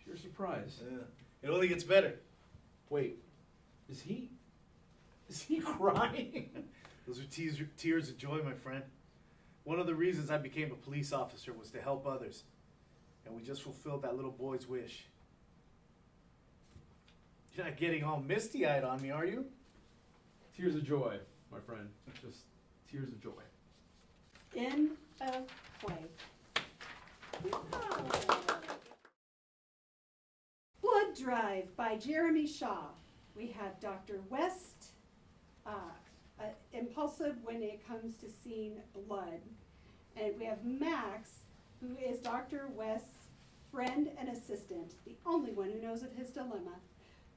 B: Pure surprise.
D: It only gets better.
B: Wait, is he crying?
D: Those are tears of joy, my friend. One of the reasons I became a police officer was to help others. And we just fulfilled that little boy's wish. You're not getting all misty-eyed on me, are you?
B: Tears of joy, my friend. Just tears of joy.
H: End of play. Blood Drive by Jeremy Shaw. We have Dr. West, impulsive when it comes to seeing blood. And we have Max, who is Dr. West's friend and assistant, the only one who knows of his dilemma.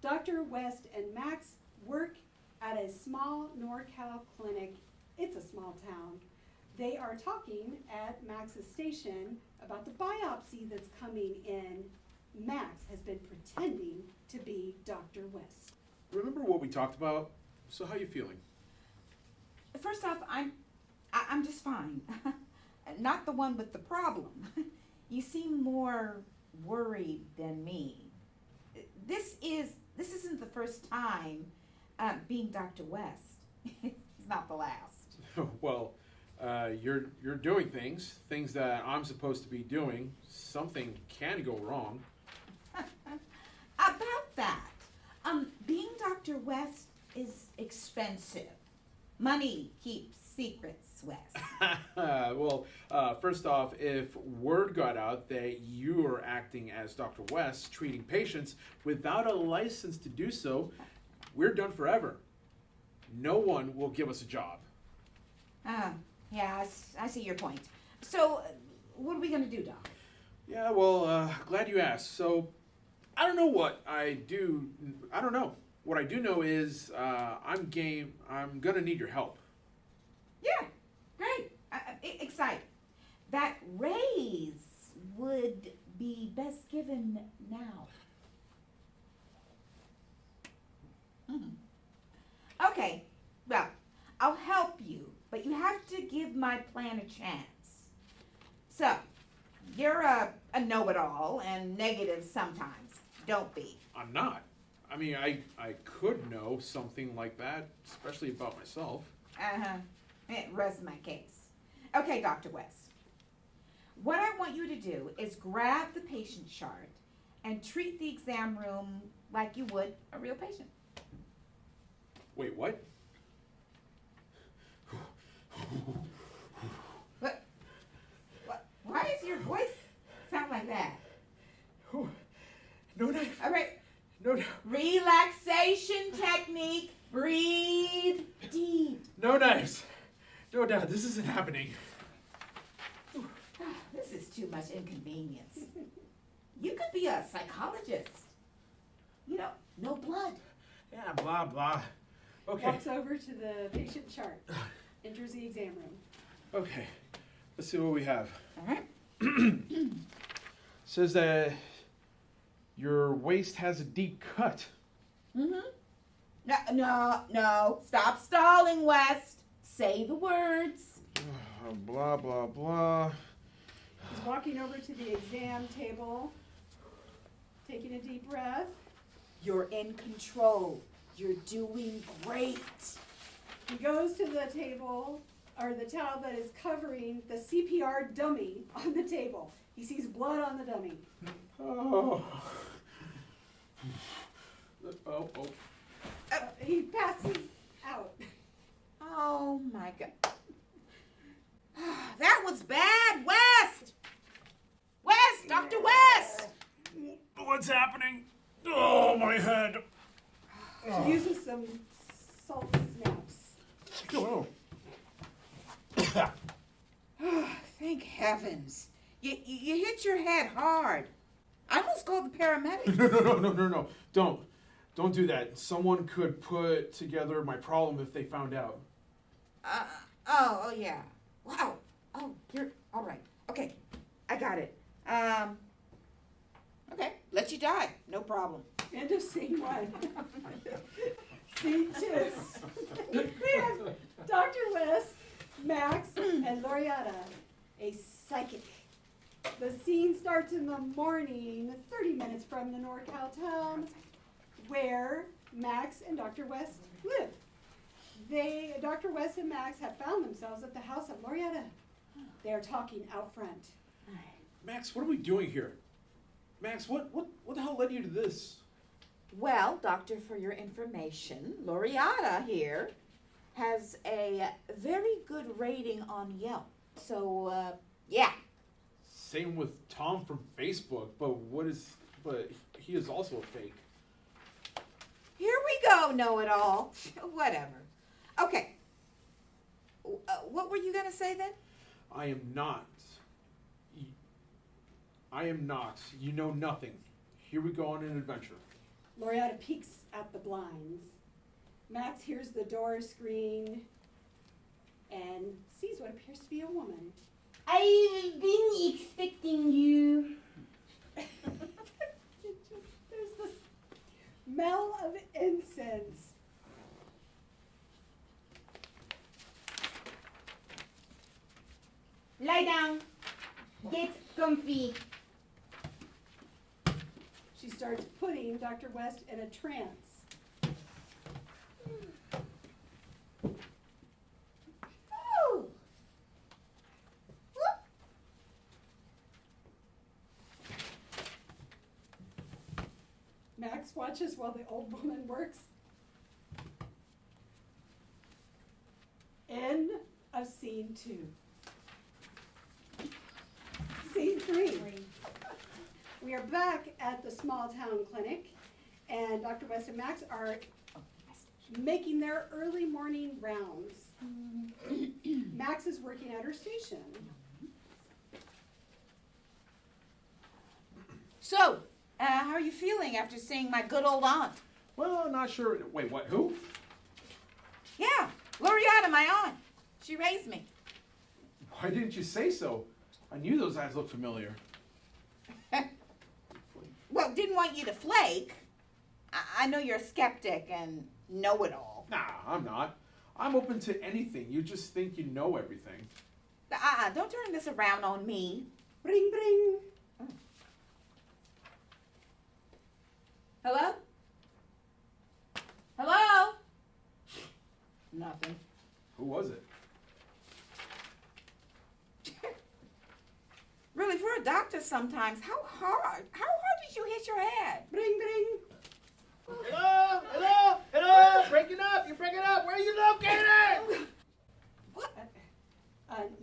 H: Dr. West and Max work at a small NorCal clinic. It's a small town. They are talking at Max's station about the biopsy that's coming in. Max has been pretending to be Dr. West.
B: Remember what we talked about? So how you feeling?
I: First off, I'm just fine. Not the one with the problem. You seem more worried than me. This isn't the first time being Dr. West. It's not the last.
B: Well, you're doing things that I'm supposed to be doing. Something can go wrong.
I: About that, being Dr. West is expensive. Money keeps secrets, West.
B: Well, first off, if word got out that you are acting as Dr. West, treating patients without a license to do so, we're done forever. No one will give us a job.
I: Yeah, I see your point. So, what are we going to do, Doc?
B: Yeah, well, glad you asked. So, I don't know what I do. I don't know. What I do know is I'm game. I'm going to need your help.
I: Yeah, great. Excited. That raise would be best given now. Okay, well, I'll help you, but you have to give my plan a chance. So, you're a know-it-all and negative sometimes. Don't be.
B: I'm not. I mean, I could know something like that, especially about myself.
I: Rest my case. Okay, Dr. West. What I want you to do is grab the patient chart and treat the exam room like you would a real patient.
B: Wait, what?
I: What? Why does your voice sound like that?
B: No knife.
I: All right.
B: No,
I: Relaxation technique. Breathe deep.
B: no knives. No, Dad, this isn't happening.
I: This is too much inconvenience. You could be a psychologist. You know, no blood.
B: Yeah, blah, blah. Okay,
H: Walks over to the patient chart, enters the exam room.
B: okay. Let's see what we have.
I: All right.
B: Says that your waist has a deep cut.
I: Mm-hmm. No. Stop stalling, West. Say the words.
B: Blah, blah, blah.
H: He's walking over to the exam table, taking a deep breath.
I: You're in control. You're doing great.
H: He goes to the table, or the towel that is covering the CPR dummy on the table. He sees blood on the dummy.
B: Oh. Oh.
H: He passes out.
I: Oh my God. That was bad, West. West, Dr. West.
B: What's happening? Oh, my head.
H: She uses some salt snaps.
B: Oh.
I: Thank heavens. You hit your head hard. I almost called the paramedics.
B: No. Don't do that. Someone could put together my problem if they found out.
I: Oh yeah. Wow. Oh, you're all right. Okay, I got it. Okay, let you die. No problem.
H: End of scene 1. Scene 2. We have Dr. West, Max, and Loriata, a psychic. The scene starts in the morning, 30 minutes from the NorCal town, where Max and Dr. West live. Dr. West and Max have found themselves at the house of Loriata. They are talking out front.
B: Max, what are we doing here? Max, what the hell led you to this?
I: Well, doctor, for your information, Loriata here has a very good rating on Yelp. So, yeah.
B: Same with Tom from Facebook, but he is also a fake.
I: Here we go, know-it-all. Whatever. Okay. What were you going to say then?
B: I am not. You know nothing. Here we go on an adventure.
H: Loriata peeks at the blinds. Max hears the door screen and sees what appears to be a woman.
I: I've been expecting you.
H: There's the smell of incense.
I: Lie down. Get comfy.
H: She starts putting Dr. West in a trance.
I: Oh.
H: Max watches while the old woman works. End of scene 2. Scene 3. We are back at the small town clinic, and Dr. West and Max are making their early morning rounds. Max is working at her station.
I: So, how are you feeling after seeing my good old aunt?
B: Well, not sure. Wait, what? Who?
I: Yeah, Loriata, my aunt. She raised me.
B: Why didn't you say so? I knew those eyes looked familiar.
I: Well, didn't want you to flake. I know you're a skeptic and know-it-all.
B: Nah, I'm not. I'm open to anything. You just think you know everything.
I: Don't turn this around on me.
H: Bring, bring.
I: Hello? Hello? Nothing.
B: Who was it?
I: a doctor sometimes. How hard did you hit your head?
H: Bring, bring.
D: Hello? Hello? Hello? Breaking up. You're breaking up. Where are you located?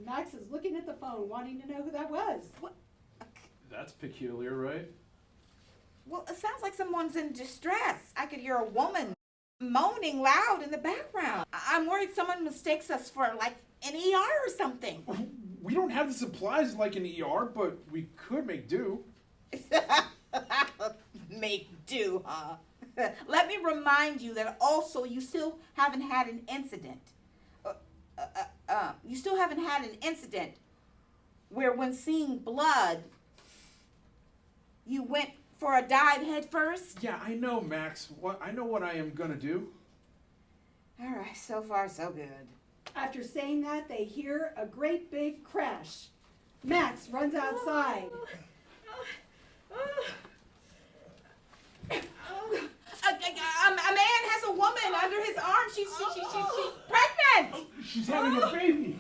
H: Max is looking at the phone, wanting to know who that was.
B: That's peculiar, right?
I: Well, it sounds like someone's in distress. I could hear a woman moaning loud in the background. I'm worried someone mistakes us for like an ER or something.
B: We don't have the supplies like an ER, but we could make do.
I: Make do, huh? Let me remind you that also you still haven't had an incident. You still haven't had an incident where when seeing blood, you went for a dive head first?
B: Yeah, I know, Max. I know what I am gonna do.
I: All right, so far so good.
H: After saying that, they hear a great big crash. Max runs outside.
I: A man has a woman under his arm. She's pregnant.
B: She's having a baby.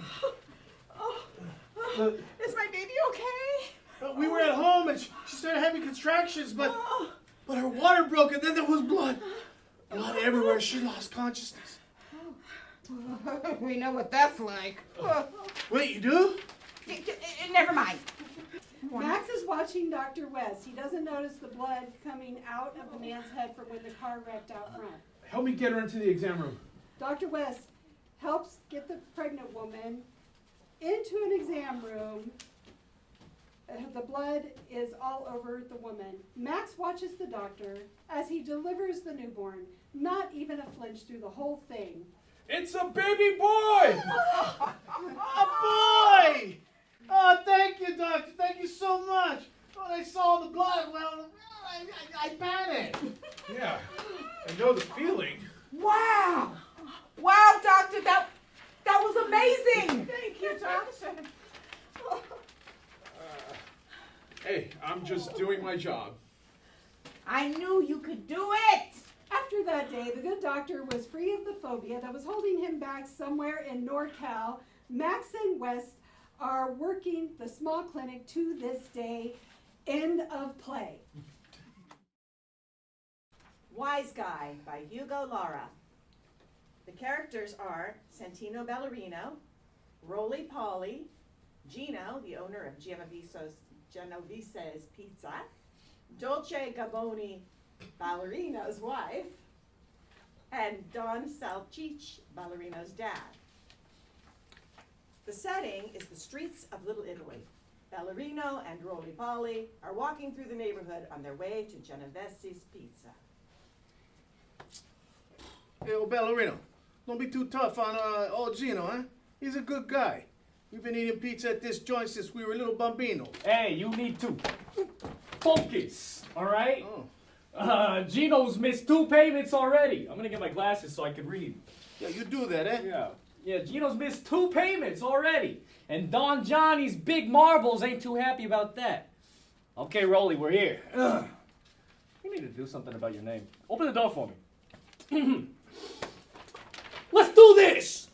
I: Is my baby okay?
D: We were at home and she started having contractions, but her water broke and then there was blood. Blood everywhere. She lost consciousness.
I: We know what that's like.
D: Wait, you do?
I: Never mind.
H: Max is watching Dr. West. He doesn't notice the blood coming out of the man's head from when the car wrecked out front.
B: Help me get her into the exam room.
H: Dr. West helps get the pregnant woman into an exam room. The blood is all over the woman. Max watches the doctor as he delivers the newborn. Not even a flinch through the whole thing.
B: It's a baby boy!
D: A boy! Oh, thank you, doctor. Thank you so much. When I saw the blood, well, I panicked.
B: Yeah, I know the feeling.
I: Wow. Wow, doctor, that was amazing.
H: Thank you, doctor.
B: Hey, I'm just doing my job.
I: I knew you could do it.
H: After that day, the good doctor was free of the phobia that was holding him back somewhere in NorCal. Max and West are working the small clinic to this day. End of play.
A: Wise Guy by Hugo, Lara. The characters are Santino Ballerino, Roly-Poly, Gino, the owner of Genovese's Pizza, Dolce Gaboni, Ballerino's wife, and Don Salchich, Ballerino's dad. The setting is the streets of Little Italy. Ballerino and Roly-Poly are walking through the neighborhood on their way to Genovese's Pizza.
D: Hey, old Ballerino, don't be too tough on old Gino, huh? He's a good guy. We've been eating pizza at this joint since we were little bambinos.
G: Hey, you need to focus, all right?
D: Oh.
G: Gino's missed 2 payments already. I'm gonna get my glasses so I can read.
D: Yeah, you do that, eh?
G: Yeah, Gino's missed 2 payments already. And Don Johnny's big marbles ain't too happy about that. Okay, Rolly, we're here. You need to do something about your name. Open the door for me. Let's do this!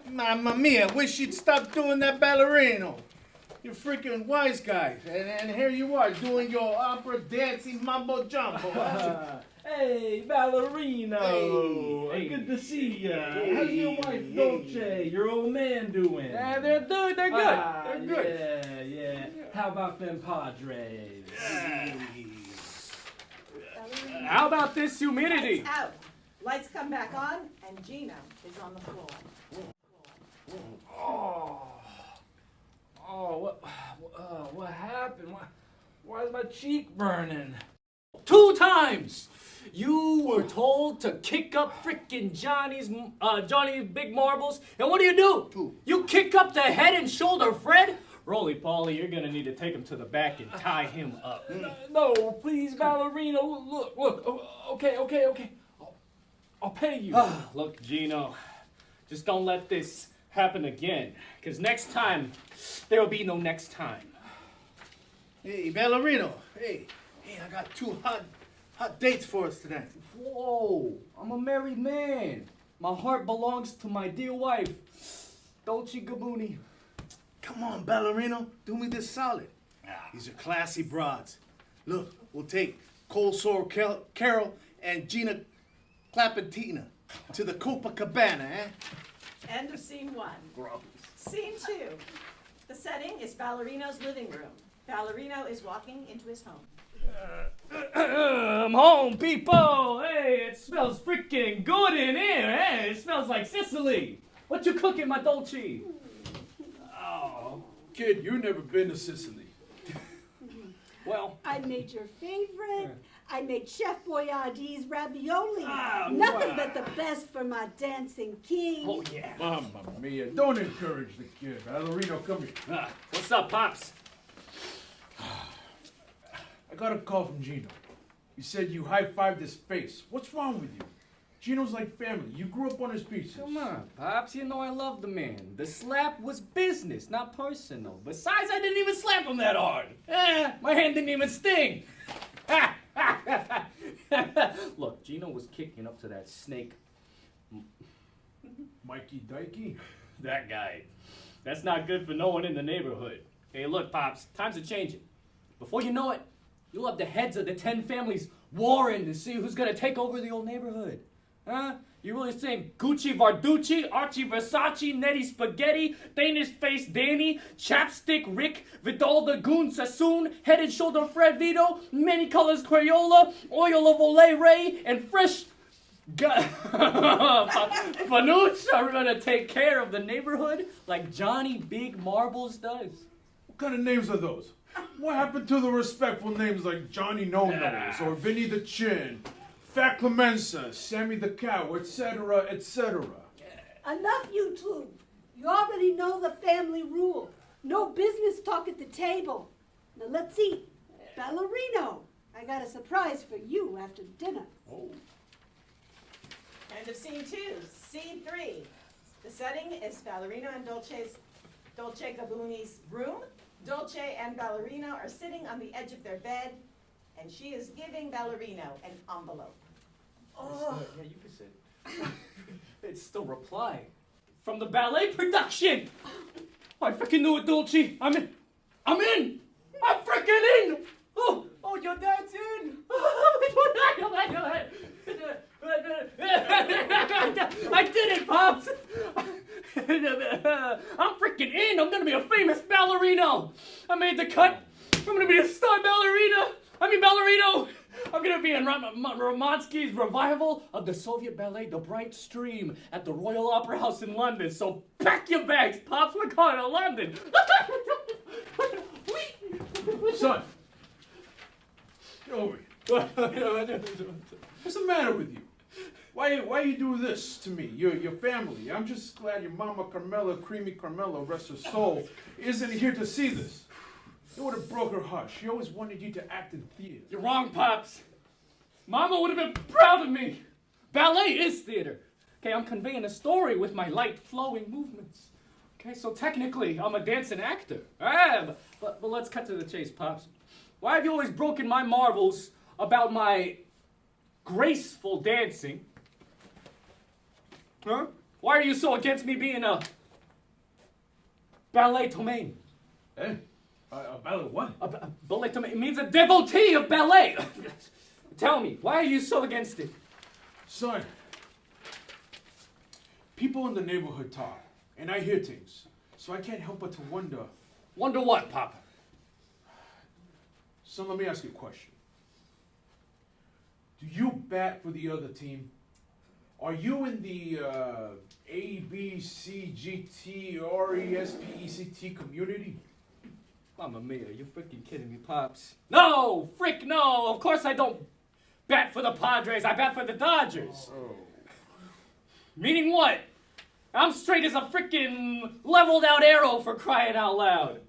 D: Mamma mia, wish you'd stop doing that Ballerino. You're freaking wise guy. And here you are doing your opera dancing mambo jumbo.
F: Hey, Ballerino!
G: Hey.
F: Good to see ya.
G: Hey.
F: How's your wife Dolce, your old man doing?
G: Yeah, they're good. They're good.
F: Yeah. How about them Padres?
G: How about this humidity?
A: Lights out. Lights come back on, and Gino is on the floor.
F: What happened? Why is my cheek burning?
G: 2 times! You were told to kick up frickin' Johnny's big marbles, and what do? You kick up the head and shoulder Fred? Roly-Poly, you're gonna need to take him to the back and tie him up.
F: No, please, Ballerino. Look. Okay. I'll pay you.
G: Look, Gino, just don't let this happen again, because next time, there'll be no next time.
D: Hey, Ballerino. Hey, I got 2 hot dates for us tonight.
G: Whoa, I'm a married man. My heart belongs to my dear wife, Dolce Gabuni.
D: Come on, ballerino, do me this solid. These are classy broads. Look, we'll take Cold Sore Carol and Gina Clappentina to the Copacabana, eh?
A: End of scene 1. Scene 2. The setting is Ballerino's living room. Ballerino is walking into his home.
G: I'm home, people! Hey, it smells freaking good in here! Hey, it smells like Sicily! What you cooking, my Dolce? Oh,
B: Kid, you never been to Sicily.
G: well,
H: I made your favorite. I made Chef Boyardee's ravioli.
G: Ah,
H: Nothing
G: wow.
H: but the best for my dancing king.
G: oh yeah.
B: Mamma mia, don't encourage the kid. Ballerino, come here.
G: What's up, Pops?
B: I got a call from Gino. He said you high-fived his face. What's wrong with you? Gino's like family. You grew up on his pieces.
G: Come on, Pops, you know I love the man. The slap was business, not personal. Besides, I didn't even slap him that hard. My hand didn't even sting. Look, Gino was kicking up to that snake.
B: Mikey Dikey.
G: That guy. That's not good for no one in the neighborhood. Hey, look, Pops, times are changing. Before you know it, you'll have the heads of the 10 families warring to see who's gonna take over the old neighborhood. Huh? You really think Gucci Varducci, Archie Versace, Nettie Spaghetti, Danish Face Danny, Chapstick Rick, Vidal the Goon Sassoon, Head and Shoulder Fred Vito, Many Colors Crayola, Oil of Olay Ray, and Fresh Fanucci are gonna take care of the neighborhood like Johnny Big Marbles does.
B: What kind of names are those? What happened to the respectful names like Johnny No Nose or Vinny the Chin, Fat Clemenza, Sammy the Cow, etc., etc.?
H: Enough, you two. You already know the family rule. No business talk at the table. Now let's eat. Ballerino, I got a surprise for you after dinner.
A: End of scene 2. Scene 3. The setting is Ballerino and Dolce Gabuni's room. Dolce and Ballerino are sitting on the edge of their bed, and she is giving Ballerino an envelope.
G: Oh, yeah, you can say it. It's still reply from the ballet production. I freaking knew it, Dolce. I'm in. I'm freaking in. Oh, your dad's in. I did it, Pops. I'm freaking in. I'm gonna be a famous ballerino. I made the cut. I'm gonna be a star ballerino. I'm gonna be in Romansky's revival of the Soviet ballet The Bright Stream at the Royal Opera House in London. So pack your bags, Pops. We're going to London.
B: Son, get over here. What's the matter with you? Why you do this to me, your family? I'm just glad your mama Carmela, Creamy Carmela, rest her soul, isn't here to see this. It would have broke her heart. She always wanted you to act in theater.
G: You're wrong, Pops. Mama would have been proud of me. Ballet is theater. Okay, I'm conveying a story with my light flowing movements. Okay, so technically, I'm a dancing actor. But let's cut to the chase, Pops. Why have you always broken my marbles about my graceful dancing? Huh? Why are you so against me being a ballet domain?
B: Eh? Ballet what?
G: Ballet domain, it means a devotee of ballet. Tell me, why are you so against it?
B: Son, people in the neighborhood talk, and I hear things, so I can't help but to wonder.
G: Wonder what, Papa?
B: Son, let me ask you a question. Do you bat for the other team? Are you in the A, B, C, G, T, R, E, S, P, E, C, T community?
G: Mamma mia, you freaking kidding me, Pops? No! Frick no! Of course I don't bat for the Padres, I bat for the Dodgers.
B: Oh.
G: Meaning what? I'm straight as a freaking leveled out arrow, for crying out loud.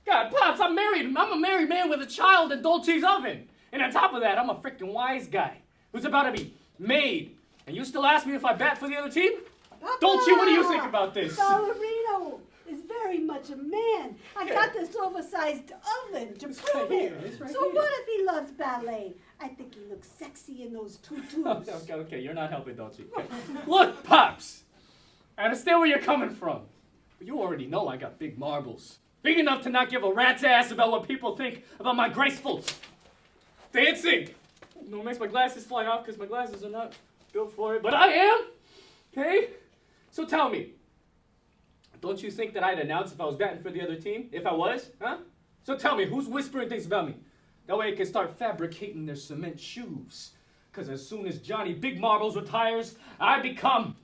G: God, Pops, I'm married. I'm a married man with a child in Dolce's oven. And on top of that, I'm a freaking wise guy who's about to be made. And you still ask me if I bat for the other team?
H: Papa!
G: Dolce, what do you think about this?
H: Ballerino is very much a man. I got this oversized oven to prove it. So what if he loves ballet? I think he looks sexy in those tutus.
G: Okay, you're not helping, Dolce. Okay. Look, Pops, I understand where you're coming from. You already know I got big marbles. Big enough to not give a rat's ass about what people think about my graceful dancing. No, it makes my glasses fly off because my glasses are not built for it, but I am. Okay? So tell me, don't you think that I'd announce if I was batting for the other team? If I was, huh? So tell me, who's whispering things about me? That way I can start fabricating their cement shoes. Because as soon as Johnny Big Marbles retires, I become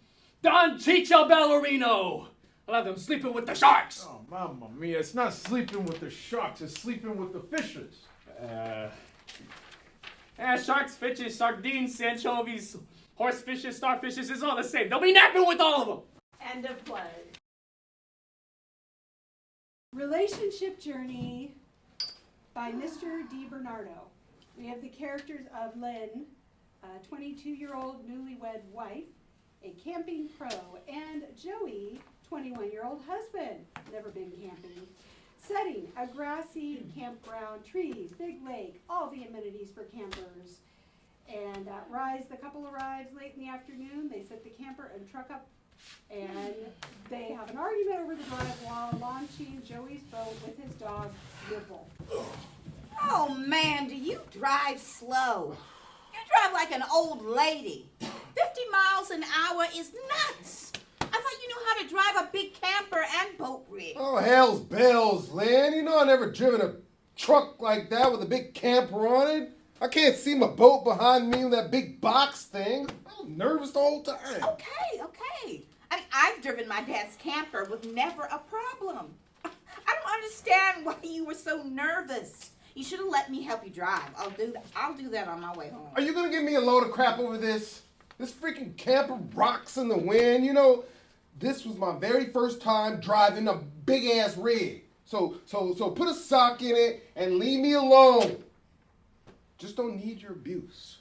G: Don Chicho Ballerino. I'll have them sleeping with the sharks.
B: Oh, mamma mia, it's not sleeping with the sharks, it's sleeping with the fishes.
G: Sharks, fishes, sardines, anchovies, horsefishes, starfishes, it's all the same. They'll be napping with all of them.
A: End of play.
H: Relationship Journey by Mr. DiBernardo. We have the characters of Lynn, a 22-year-old newlywed wife, a camping pro, and Joey, 21-year-old husband, never been camping. Setting, a grassy campground, trees, big lake, all the amenities for campers. And the couple arrives late in the afternoon, they set the camper and truck up, and they have an argument over the drive while launching Joey's boat with his dog, Ripple.
I: Oh man, do you drive slow? You drive like an old lady. 50 miles an hour is nuts. I thought you knew how to drive a big camper and boat rig.
C: Oh, hell's bells, Lynn. You know I never driven a truck like that with a big camper on it. I can't see my boat behind me with that big box thing. I was nervous the whole time.
I: Okay. I mean, I've driven my dad's camper with never a problem. I don't understand why you were so nervous. You should have let me help you drive. I'll do that on my way home.
C: Are you gonna give me a load of crap over this? This freaking camper rocks in the wind. You know, this was my very first time driving a big ass rig. So put a sock in it and leave me alone. Just don't need your abuse.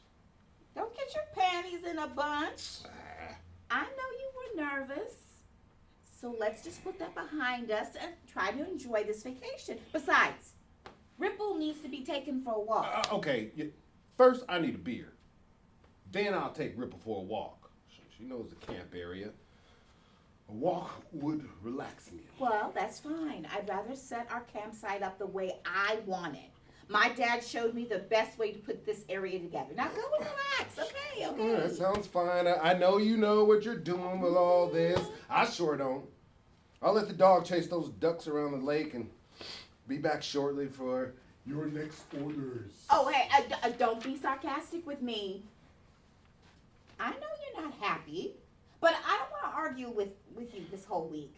I: Don't get your panties in a bunch. I know you were nervous. So let's just put that behind us and try to enjoy this vacation. Besides, Ripple needs to be taken for a walk.
C: Okay, first I need a beer. Then I'll take Ripple for a walk. She knows the camp area. A walk would relax me.
I: Well, that's fine. I'd rather set our campsite up the way I want it. My dad showed me the best way to put this area together. Now go and relax, okay?
C: Yeah, that sounds fine. I know you know what you're doing with all this. I sure don't. I'll let the dog chase those ducks around the lake and be back shortly for your next orders.
I: Oh, hey, don't be sarcastic with me. I know you're not happy, but I don't want to argue with you this whole week.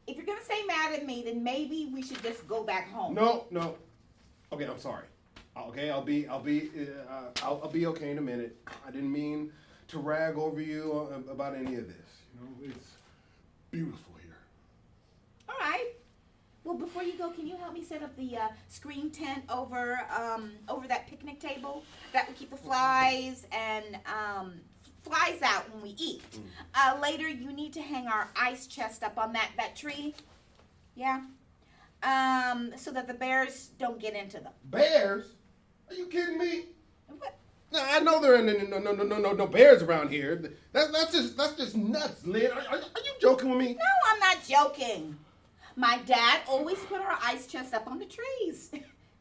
I: If you're going to stay mad at me, then maybe we should just go back home.
C: No. Okay, I'm sorry. Okay, I'll be okay in a minute. I didn't mean to rag over you about any of this. You know, it's beautiful here.
I: All right. Well, before you go, can you help me set up the screen tent over that picnic table? That will keep the flies and flies out when we eat. Later, you need to hang our ice chest up on that tree. Yeah. So that the bears don't get into them.
C: Bears? Are you kidding me?
I: What?
C: No, I know there are no bears around here. That's just nuts, Lynn. Are you joking with me?
I: No, I'm not joking. My dad always put our ice chests up on the trees.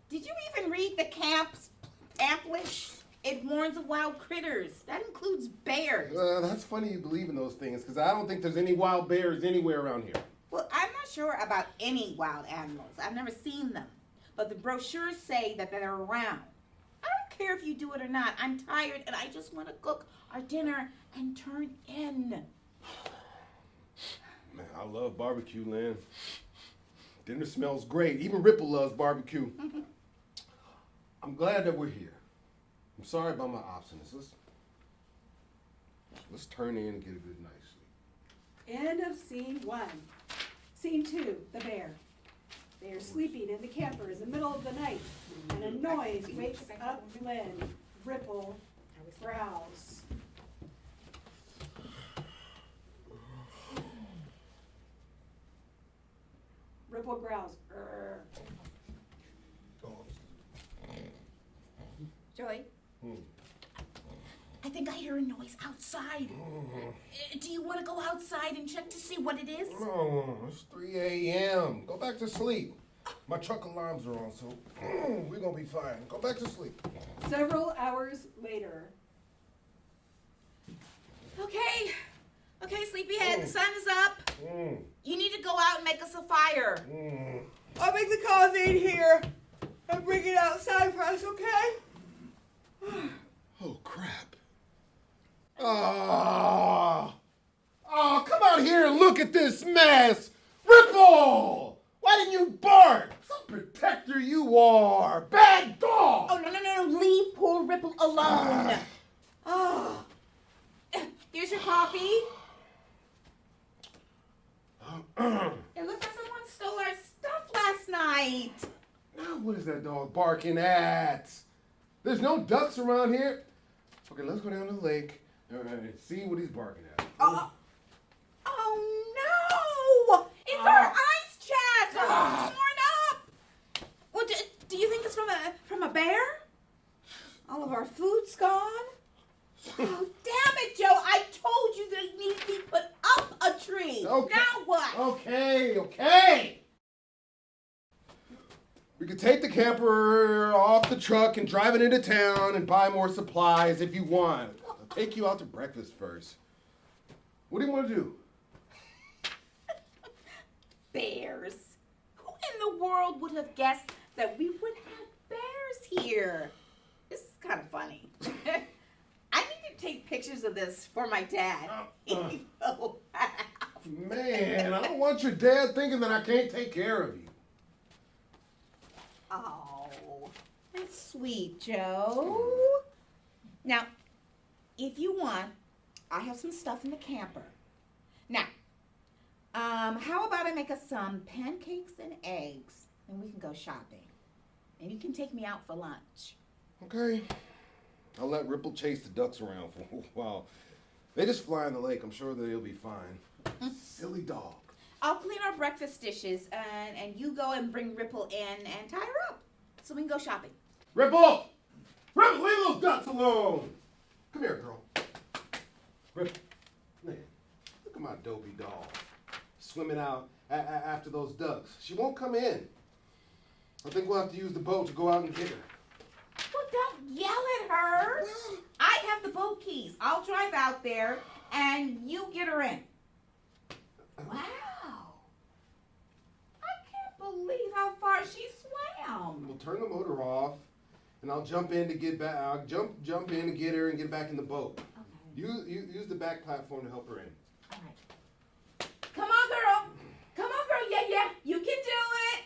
I: Did you even read the camp's pamphlet? It warns of wild critters. That includes bears.
C: That's funny you believe in those things, because I don't think there's any wild bears anywhere around here.
I: Well, I'm not sure about any wild animals. I've never seen them. But the brochures say that they're around. I don't care if you do it or not. I'm tired and I just want to cook our dinner and turn in.
C: Man, I love barbecue, Lynn. Dinner smells great. Even Ripple loves barbecue. I'm glad that we're here. I'm sorry about my obstinacy. Let's turn in and get a good night's sleep.
H: End of scene 1. Scene 2, the bear. They are sleeping in the camper in the middle of the night, and a noise wakes up Lynn. Ripple growls. Ripple growls. "Grr."
I: Joey? I think I hear a noise outside. Do you want to go outside and check to see what it is?
C: No, it's 3 a.m. Go back to sleep. My truck alarms are on, so we're gonna be fine. Go back to sleep.
H: Several hours later.
I: Okay, sleepyhead, the sun is up. You need to go out and make us a fire.
J: I'll make the coffee in here and bring it outside for us, okay?
C: Oh, crap. Oh, come out here and look at this mess. Ripple! Why didn't you bark? What protector you are. Bad dog!
I: Oh, no, leave poor Ripple alone. Oh, here's your coffee. It looks like someone stole our stuff last night.
C: Now what is that dog barking at? There's no ducks around here. Okay, let's go down to the lake and see what he's barking at.
I: Oh no! It's our ice chest! Torn up! What, do you think it's from a bear? All of our food's gone? Oh, damn it, Joe! I told you they need to be put up a tree.
C: Okay.
I: Now what?
C: Okay. We could take the camper off the truck and drive it into town and buy more supplies if you want. I'll take you out to breakfast first. What do you want to do?
I: Bears. Who in the world would have guessed that we would have bears here? This is kind of funny. I need to take pictures of this for my dad. Oh,
C: Man, I don't want your dad thinking that I can't take care of you.
I: oh, that's sweet, Joe. Now, if you want, I have some stuff in the camper. Now, how about I make us some pancakes and eggs, and we can go shopping. And you can take me out for lunch.
C: Okay. I'll let Ripple chase the ducks around for a while. They just fly in the lake. I'm sure they'll be fine. Silly dog.
I: I'll clean our breakfast dishes, and you go and bring Ripple in and tie her up so we can go shopping.
C: Ripple! Ripple, leave those ducks alone! Come here, girl. Ripple. Man, look at my dopey dog. Swimming out after those ducks. She won't come in. I think we'll have to use the boat to go out and get her.
I: Well, don't yell at her. I have the boat keys. I'll drive out there, and you get her in. Wow. I can't believe how far she swam.
C: We'll turn the motor off, and I'll jump in to get back. I'll jump in to get her and get back in the boat.
I: Okay.
C: Use the back platform to help her in.
I: All right. Come on, girl. Come on, girl. Yeah. You can do it.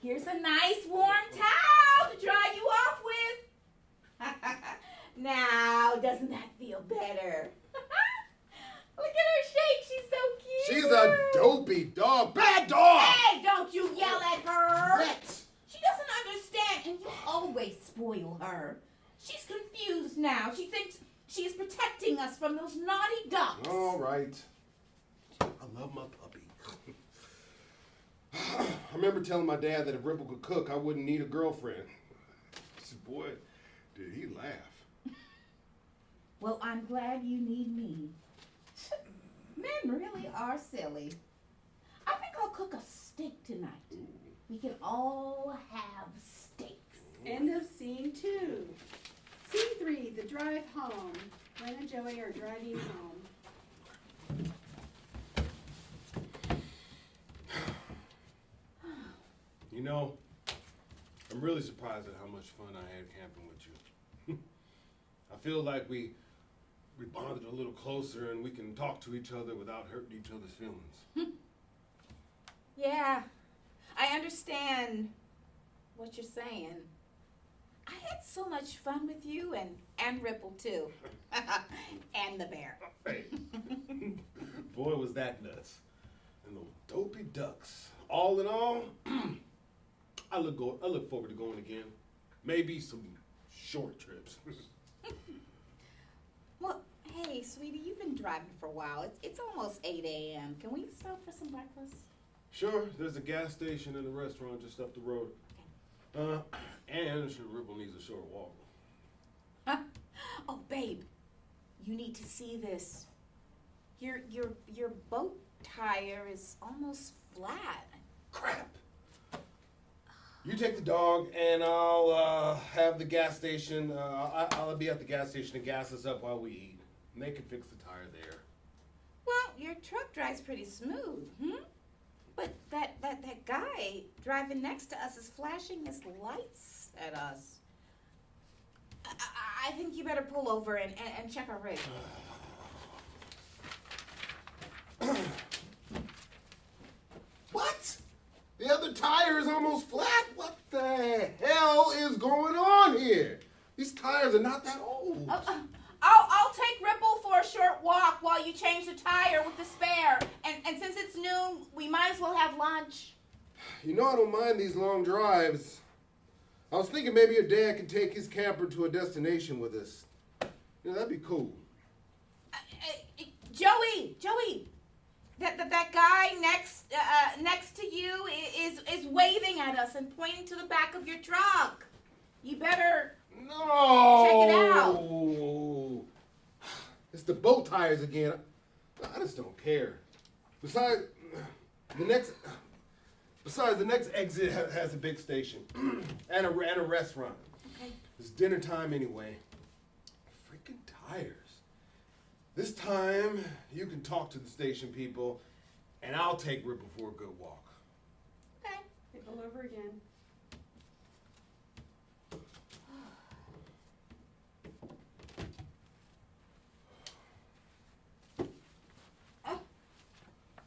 I: Here's a nice warm towel to dry you off with. Now, doesn't that feel better? Look at her shake. She's so cute.
C: She's a dopey dog. Bad dog!
I: Hey, don't you yell at her.
C: Rat.
I: She doesn't understand, and you always spoil her. She's confused now. She thinks she's protecting us from those naughty ducks.
C: All right. I love my puppy. I remember telling my dad that if Ripple could cook, I wouldn't need a girlfriend. He said, boy, did he laugh.
I: Well, I'm glad you need me. Men really are silly. I think I'll cook a steak tonight. We can all have steaks.
H: End of scene 2. Scene 3, the drive home. Len and Joey are driving home.
B: You know, I'm really surprised at how much fun I had camping with you. I feel like we bonded a little closer and we can talk to each other without hurting each other's feelings.
I: Yeah, I understand what you're saying. I had so much fun with you and Ripple too. And the bear.
B: Hey. Boy, was that nuts. And those dopey ducks. All in all, I look forward to going again. Maybe some short trips.
I: Well, hey, sweetie, you've been driving for a while. It's almost 8 a.m. Can we stop for some breakfast?
B: Sure, there's a gas station and a restaurant just up the road. And Ripple needs a short walk.
I: Oh, babe, you need to see this. Your boat tire is almost flat.
C: Crap. You take the dog, and I'll have the gas station. I'll be at the gas station to gas us up while we eat. And they can fix the tire there.
I: Well, your truck drives pretty smooth, But that guy driving next to us is flashing his lights at us. I think you better pull over and check our rig.
C: What? The other tire is almost flat? What the hell is going on here? These tires are not that old.
E: I'll take Ripple for a short walk while you change the tire with the spare. And since it's noon, we might as well have lunch.
C: You know I don't mind these long drives. I was thinking maybe your dad could take his camper to a destination with us. You know, that'd be cool.
E: Joey, that guy next to you is waving at us and pointing to the back of your truck. You better
C: No!
E: check it out.
C: It's the boat tires again. I just don't care. Besides, the next exit has a big station and a restaurant.
I: Okay.
C: It's dinner time anyway. Freaking tires. This time, you can talk to the station people, and I'll take Ripple for a good walk.
E: Okay.
H: Okay, pull over again.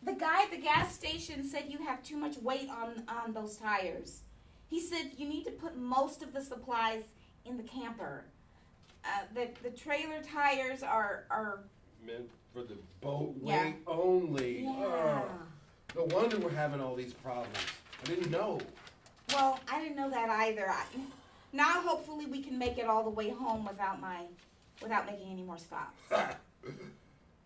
E: The guy at the gas station said you have too much weight on those tires. He said you need to put most of the supplies in the camper. The trailer tires are
C: Meant for the boat
E: Yeah.
C: weight only.
E: Yeah.
C: No wonder we're having all these problems. I didn't know.
E: Well, I didn't know that either. Now hopefully we can make it all the way home without making any more stops.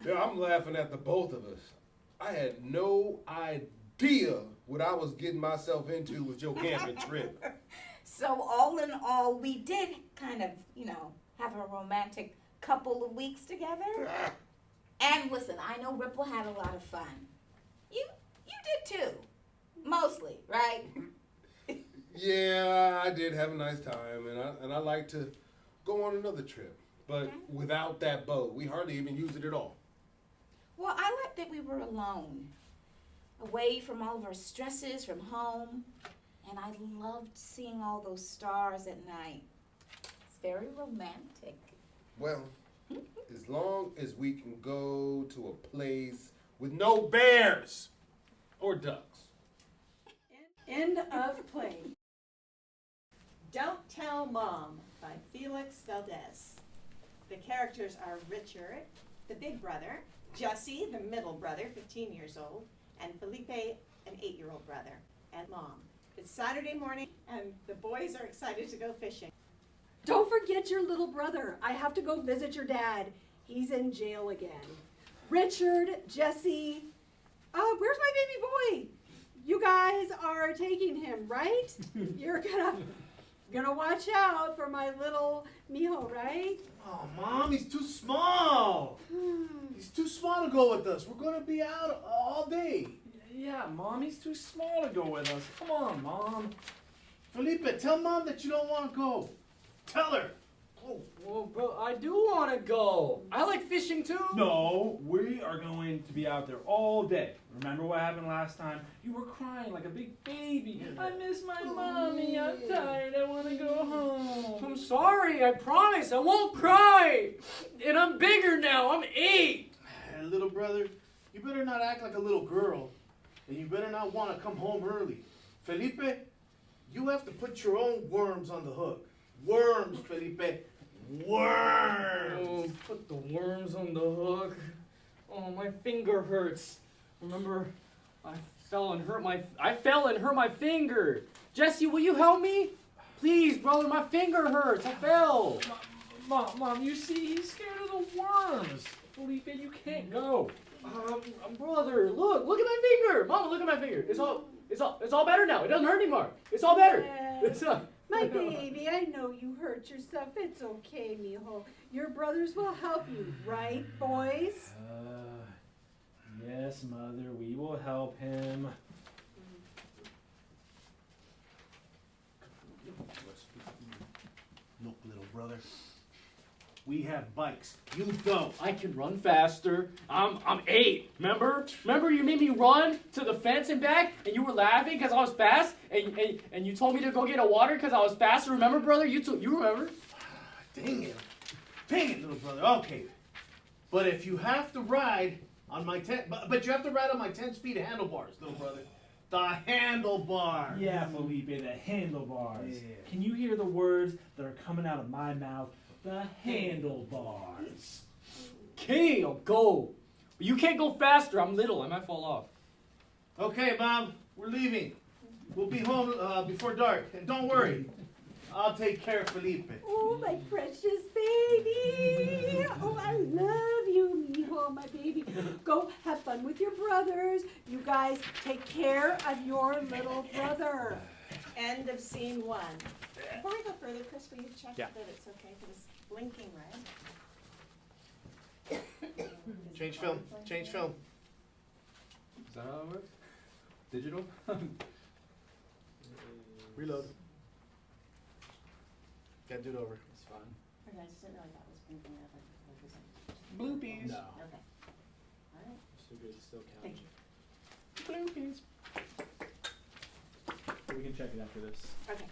C: Yeah, I'm laughing at the both of us. I had no idea what I was getting myself into with your camping trip.
E: So all in all, we did kind of, have a romantic couple of weeks together. And listen, I know Ripple had a lot of fun. You did too. Mostly, right?
C: Yeah, I did have a nice time, and I like to go on another trip. But without that boat, we hardly even used it at all.
E: Well, I liked that we were alone, away from all of our stresses from home, and I loved seeing all those stars at night. It's very romantic.
C: Well, as long as we can go to a place with no bears or ducks.
H: End of play.
A: Don't Tell Mom by Felix Valdez. The characters are Richard, the big brother, Jesse, the middle brother, 15 years old, and Felipe, an 8-year-old brother, and Mom. It's Saturday morning, and the boys are excited to go fishing.
H: Don't forget your little brother. I have to go visit your dad. He's in jail again. Richard, Jesse, where's my baby boy? You guys are taking him, right? You're gonna watch out for my little Mijo, right?
D: Oh, Mom, he's too small. He's too small to go with us. We're going to be out all day.
F: Yeah, Mommy's too small to go with us. Come on, Mom.
D: Felipe, tell Mom that you don't want to go. Tell her.
G: Oh, well, bro, I do want to go. I like fishing too.
F: No, we are going to be out there all day. Remember what happened last time? You were crying like a big baby. I miss my mommy. I'm tired. I want to go home.
G: I'm sorry. I promise. I won't cry. And I'm bigger now. I'm 8.
D: Hey, little brother, you better not act like a little girl. And you better not want to come home early. Felipe, you have to put your own worms on the hook. Worms, Felipe. Worms.
G: Oh, put the worms on the hook. Oh, my finger hurts. Remember, I fell and hurt my finger. Jesse, will you help me? Please, brother, my finger hurts. I fell.
F: Mom, you see, he's scared of the worms. Felipe, you can't go.
G: Brother, look at my finger. Mama, look at my finger. It's all better now. It doesn't hurt anymore. It's all better.
H: My baby, I know you hurt yourself. It's okay, mijo. Your brothers will help you, right, boys?
F: Yes, Mother, we will help him.
D: Look, little brother. We have bikes. You don't.
G: I can run faster. I'm 8. Remember you made me run to the fence and back, and you were laughing because I was fast, and you told me to go get a water because I was faster. Remember, brother? You remember?
D: Dang it, little brother. Okay, but if you have to ride on my but you have to ride on my 10-speed handlebars, little brother. The handlebars.
F: Yeah, Felipe, the handlebars.
D: Yeah.
F: Can you hear the words that are coming out of my mouth? The handlebars.
G: Okay, I'll go. But you can't go faster. I'm little. I might fall off.
D: Okay, Mom, we're leaving. We'll be home before dark, and don't worry, I'll take care of Felipe.
H: Oh, my precious baby. Oh, I love you, mijo, my baby. Go have fun with your brothers. You guys take care of your little brother.
A: End of scene 1. Before we go further, Chris, will you check
F: Yeah.
A: that it's okay for this blinking, right?
D: Change film. Change film.
F: Is that how it works? Digital?
D: Reload. Gotta do it over.
F: It's fine.
A: Okay, I just didn't know that was blinking out like focusing.
G: Bloopies.
F: No.
A: Okay. All right.
F: Still good. Still
A: Thank
F: counting.
A: you.
G: Bloopies.
F: We can check it after this.
A: Okay.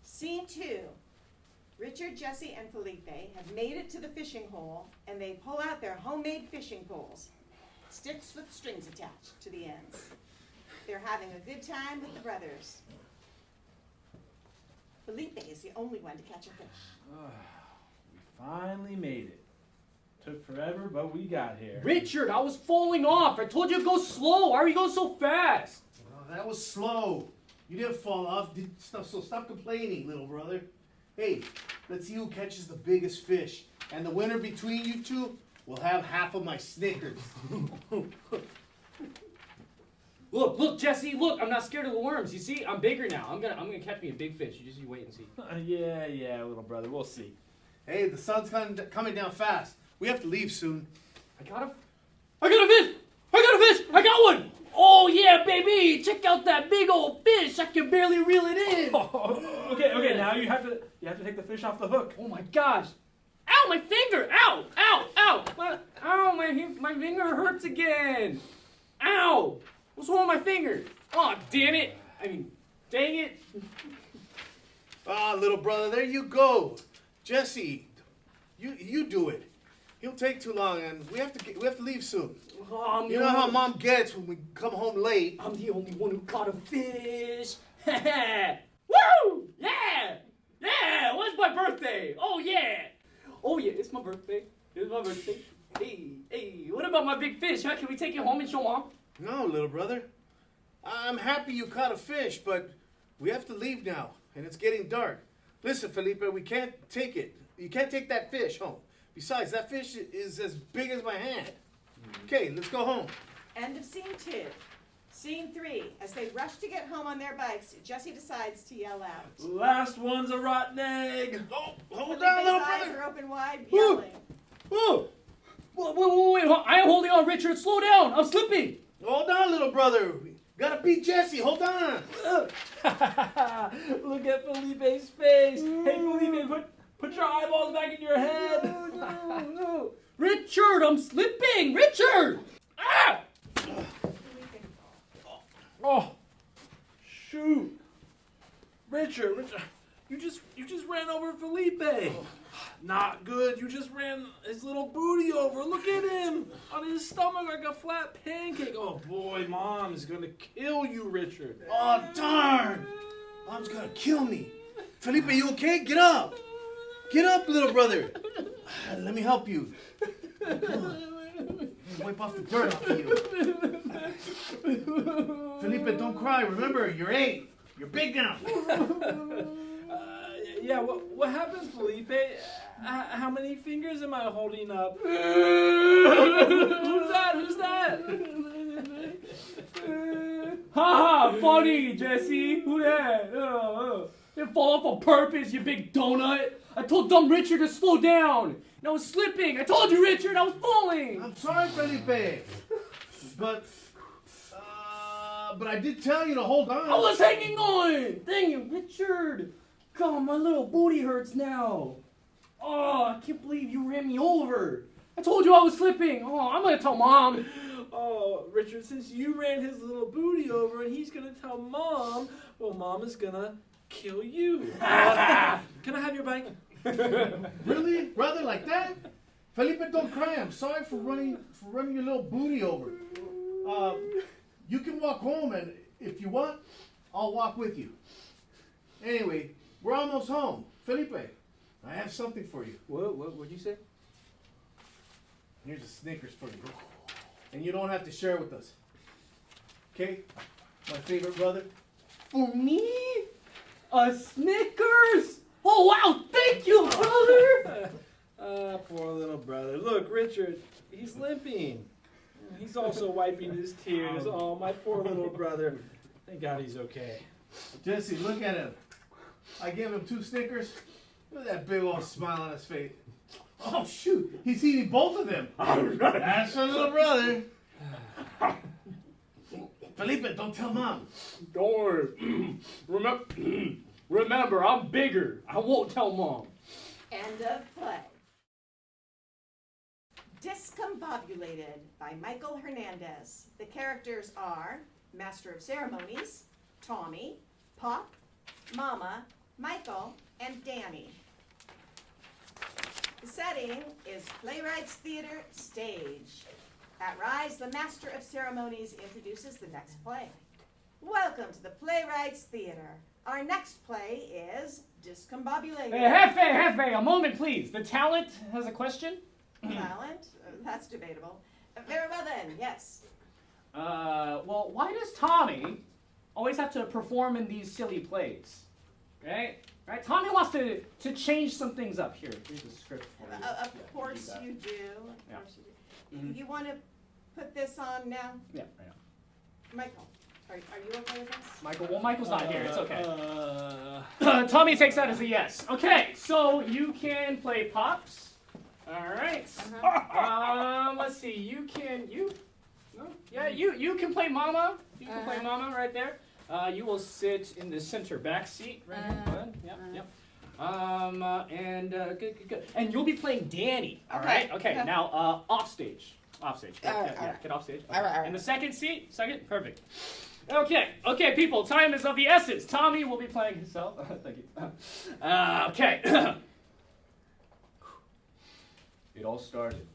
A: Scene 2. Richard, Jesse, and Felipe have made it to the fishing hole, and they pull out their homemade fishing poles. Sticks with strings attached to the ends. They're having a good time with the brothers. Felipe is the only one to catch a fish.
F: We finally made it. Took forever, but we got here.
G: Richard, I was falling off. I told you to go slow. Why are you going so fast?
D: Oh, that was slow. You didn't fall off. So stop complaining, little brother. Hey, let's see who catches the biggest fish. And the winner between you two will have half of my Snickers.
G: Look, Jesse, look, I'm not scared of the worms. You see, I'm bigger now. I'm gonna catch me a big fish. You wait and see.
F: Yeah, little brother. We'll see.
D: Hey, the sun's coming down fast. We have to leave soon.
G: I got a fish! I got one! Oh yeah, baby! Check out that big old fish! I can barely reel it in!
F: Okay, now you have to take the fish off the hook.
G: Oh my gosh! Ow, my finger! Ow! My finger hurts again! Ow! What's wrong with my finger? Oh, damn it! Dang it!
D: Ah, little brother, there you go. Jesse, you do it. He'll take too long, and we have to leave soon.
G: Oh,
D: You know how Mom gets when we come home late.
G: I'm the only one who caught a fish! Woo! Yeah! Yeah! When's my birthday? Oh yeah! It's my birthday. Hey, what about my big fish, huh? Can we take it home and show Mom?
D: No, little brother. I'm happy you caught a fish, but we have to leave now, and it's getting dark. Listen, Felipe, we can't take it. You can't take that fish home. Besides, that fish is as big as my hand. Okay, let's go home.
A: End of scene 2. Scene 3. As they rush to get home on their bikes, Jesse decides to yell out.
F: Last one's a rotten egg.
D: Oh, hold
A: Felipe's
D: on, little
A: eyes
D: brother.
A: are open wide,
G: Woo!
A: yelling.
G: Oh! Wait, I am holding on, Richard. Slow down. I'm slipping.
D: Hold on, little brother. We gotta beat Jesse. Hold on.
F: Look at Felipe's face. Hey, Felipe, put your eyeballs back in your head.
G: No. Richard, I'm slipping. Richard! Ah!
F: Oh, shoot. Richard, you just ran over Felipe. Not good. You just ran his little booty over. Look at him on his stomach like a flat pancake. Oh boy, Mom's gonna kill you, Richard.
D: Oh, darn. Mom's gonna kill me. Felipe, you okay? Get up. Get up, little brother. Let me help you. Wipe off the dirt off of you. Felipe, don't cry. Remember, you're 8. You're big now.
F: Yeah, what happened, Felipe? How many fingers am I holding up? Who's that?
G: Ha! Funny, Jesse. Who that? Didn't fall off on purpose, you big donut. I told dumb Richard to slow down. And I was slipping. I told you, Richard, I was falling.
D: I'm sorry, Felipe. But I did tell you to hold on.
G: I was hanging on. Dang it, Richard. God, my little booty hurts now. Oh, I can't believe you ran me over. I told you I was slipping. Oh, I'm gonna tell Mom.
F: Oh, Richard, since you ran his little booty over and he's gonna tell Mom, well, Mom is gonna kill you. Can I have your bike?
D: Really, brother, like that? Felipe, don't cry. I'm sorry for running your little booty over. You can walk home, and if you want, I'll walk with you. Anyway, we're almost home. Felipe, I have something for you.
F: What'd you say?
D: Here's a Snickers for you. And you don't have to share with us. Okay? My favorite brother.
G: For me? A Snickers? Oh, wow, thank you, brother.
F: Poor little brother. Look, Richard, he's limping. He's also wiping his tears. Oh, my poor little brother. Thank God he's okay.
D: Jesse, look at him. I gave him 2 Snickers. Look at that big old smile on his face. Oh, shoot. He's eating both of them. That's my little brother. Felipe, don't tell Mom.
G: Don't worry. Remember, I'm bigger. I won't tell Mom.
A: End of play. Discombobulated by Michael Hernandez. The characters are Master of Ceremonies, Tommy, Pop, Mama, Michael, and Danny. The setting is Playwrights Theater stage. At Rise, the Master of Ceremonies introduces the next play. Welcome to the Playwrights Theater. Our next play is Discombobulated.
G: Hey, Hefe, a moment, please. The talent has a question.
A: Talent? That's debatable. Very well then, yes.
G: Well, why does Tommy always have to perform in these silly plays? Right? Tommy wants to change some things up here. Here's the script for you.
A: Of course you do.
G: Yeah.
A: Of course you do. You want to put this on now?
G: Yeah, right now.
A: Michael, are you okay with this?
G: Michael's not here. It's okay. Tommy takes that as a yes. Okay, so you can play Pops. All right. Let's see. You can play Mama. You can play Mama right there. You will sit in the center back seat right here. Yep. Good. And you'll be playing Danny. All right. Okay. Now off stage. Get off stage. Okay.
J: All right.
G: In the second seat. Perfect. Okay, people. Time is of the essence. Tommy will be playing himself. Thank you. Okay. It all started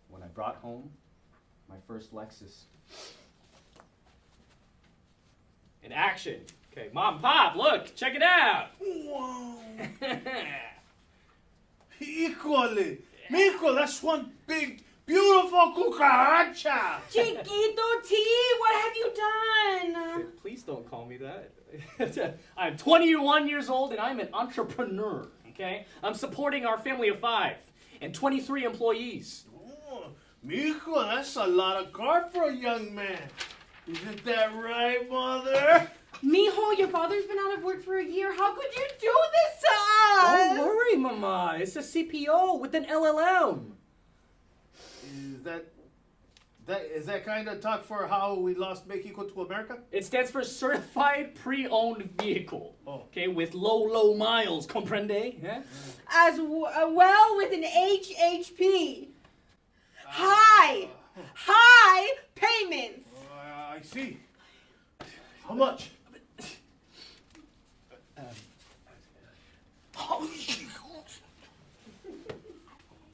G: when I brought home my first Lexus. In action. Okay, Mom, Pop, look, check it out.
B: Wow. Híjole. Mijo, that's one big, beautiful cucaracha.
E: Chiquito T, what have you done?
G: Please don't call me that. I'm 21 years old and I'm an entrepreneur, okay? I'm supporting our family of 5 and 23 employees.
B: Oh, mijo, that's a lot of car for a young man. Isn't that right, Mother?
E: Mijo, your father's been out of work for a year. How could you do this to us?
G: Don't worry, Mama. It's a CPO with an LLM.
D: Is that kind of talk for how we lost Mexico to America?
G: It stands for Certified Pre-Owned Vehicle. Okay, with low miles, comprende? Yeah?
J: As well with an HHP. High payments.
D: I see. How much?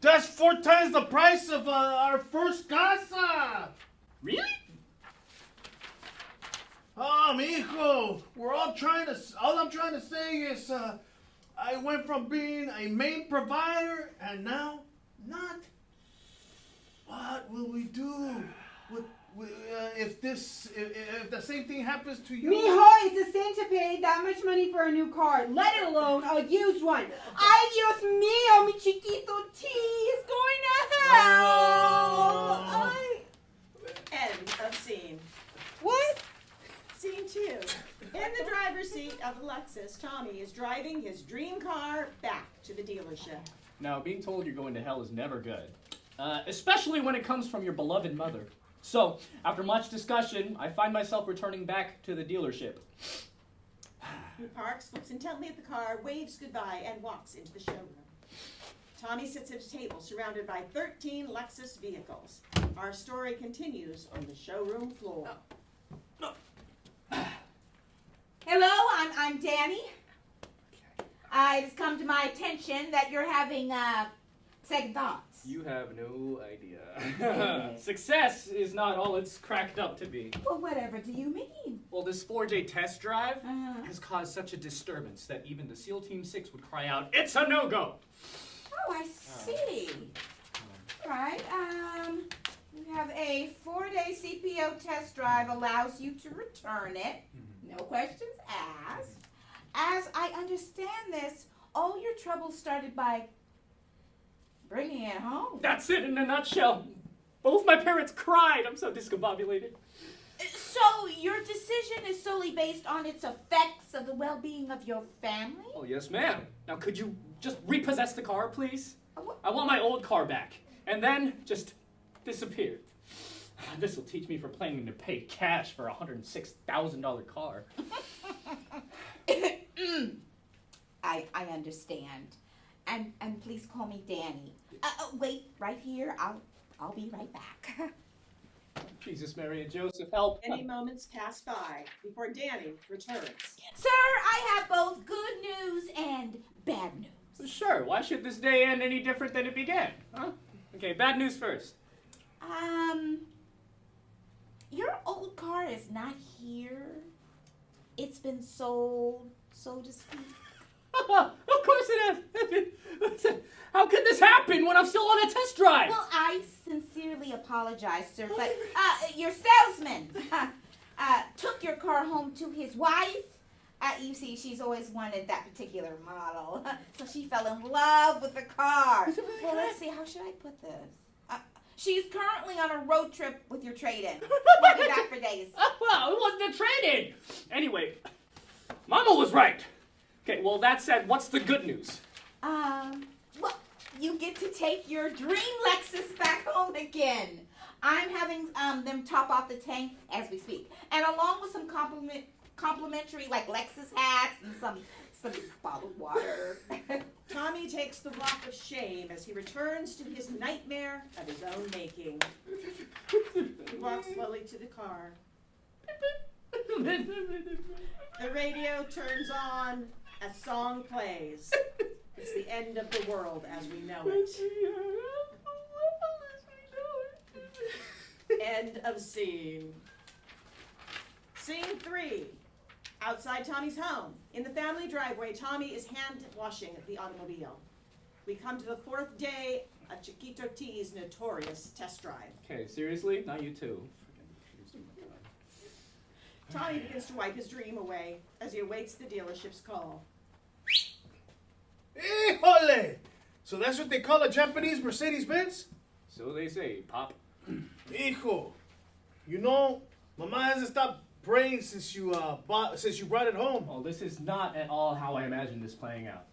D: That's 4 times the price of our first casa.
G: Really?
D: Oh, mijo, all I'm trying to say is, I went from being a main provider and now not. What will we do if the same thing happens to you?
J: Mijo, it's the same to pay that much money for a new car, let alone a used one. Ay, Dios mío, mi chiquito T is going to hell.
A: End of scene.
I: What?
A: Scene 2. In the driver's seat of the Lexus, Tommy is driving his dream car back to the dealership.
G: Now, being told you're going to hell is never good, especially when it comes from your beloved mother. So, after much discussion, I find myself returning back to the dealership.
A: He parks, looks intently at the car, waves goodbye, and walks into the showroom. Tommy sits at a table surrounded by 13 Lexus vehicles. Our story continues on the showroom floor.
I: Hello, I'm Danny. It has come to my attention that you're having second thoughts.
G: You have no idea. Success is not all it's cracked up to be.
I: Well, whatever do you mean?
G: Well, this 4-day test drive
I: Uh-huh.
G: has caused such a disturbance that even the SEAL Team 6 would cry out, "It's a no-go!"
I: Oh, I see. Right. We have a 4-day CPO test drive allows you to return it. No questions asked. As I understand this, all your troubles started by bringing it home.
G: That's it in a nutshell. Both my parents cried. I'm so discombobulated.
I: So your decision is solely based on its effects of the well-being of your family?
G: Oh, yes, ma'am. Now, could you just repossess the car, please?
I: What?
G: I want my old car back. And then just disappear. This will teach me for planning to pay cash for a $106,000 car.
I: I understand. And please call me Danny. Wait, right here. I'll be right back.
G: Jesus, Mary, and Joseph, help.
A: Many moments pass by before Danny returns.
I: Sir, I have both good news and bad news.
G: Sure, why should this day end any different than it began? Huh? Okay, bad news first.
I: Your old car is not here. It's been sold, so to speak.
G: Of course it has. How could this happen when I'm still on a test drive?
I: Well, I sincerely apologize, sir, but your salesman took your car home to his wife. You see, she's always wanted that particular model, so she fell in love with the car. Well, let's see, how should I put this? She's currently on a road trip with your trade-in. We'll be back for days.
G: Well, it wasn't a trade-in. Anyway, Mama was right. Okay, well, that said, what's the good news?
I: Well, you get to take your dream Lexus back home again. I'm having them top off the tank as we speak, and along with some complimentary like Lexus hats and some bottled water.
A: Tommy takes the walk of shame as he returns to his nightmare of his own making. He walks slowly to the car. The radio turns on. A song plays. It's the end of the world as we know it. End of scene. Scene 3. Outside Tommy's home. In the family driveway, Tommy is hand washing the automobile. We come to the 4th day of Chiquito T's notorious test drive.
G: Okay, seriously? Not you too.
A: Tommy begins to wipe his dream away as he awaits the dealership's call.
D: Híjole! So that's what they call a Japanese Mercedes-Benz?
G: So they say, Pop.
D: Hijo, you know, Mama hasn't stopped praying since you brought it home.
G: Oh, this is not at all how I imagined this playing out.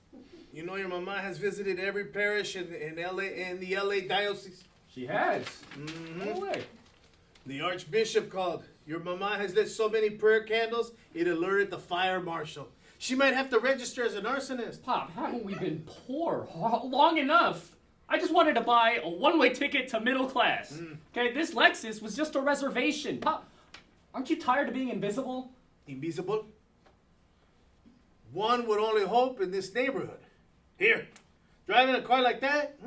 D: You know your Mama has visited every parish in the LA diocese.
G: She has.
D: Mm-hmm.
G: No way.
D: The Archbishop called. Your Mama has lit so many prayer candles, it alerted the fire marshal. She might have to register as an arsonist.
G: Pop, haven't we been poor long enough? I just wanted to buy a one-way ticket to middle class. Okay, this Lexus was just a reservation. Pop, aren't you tired of being invisible?
D: Invisible? One would only hope in this neighborhood. Here, driving a car like that?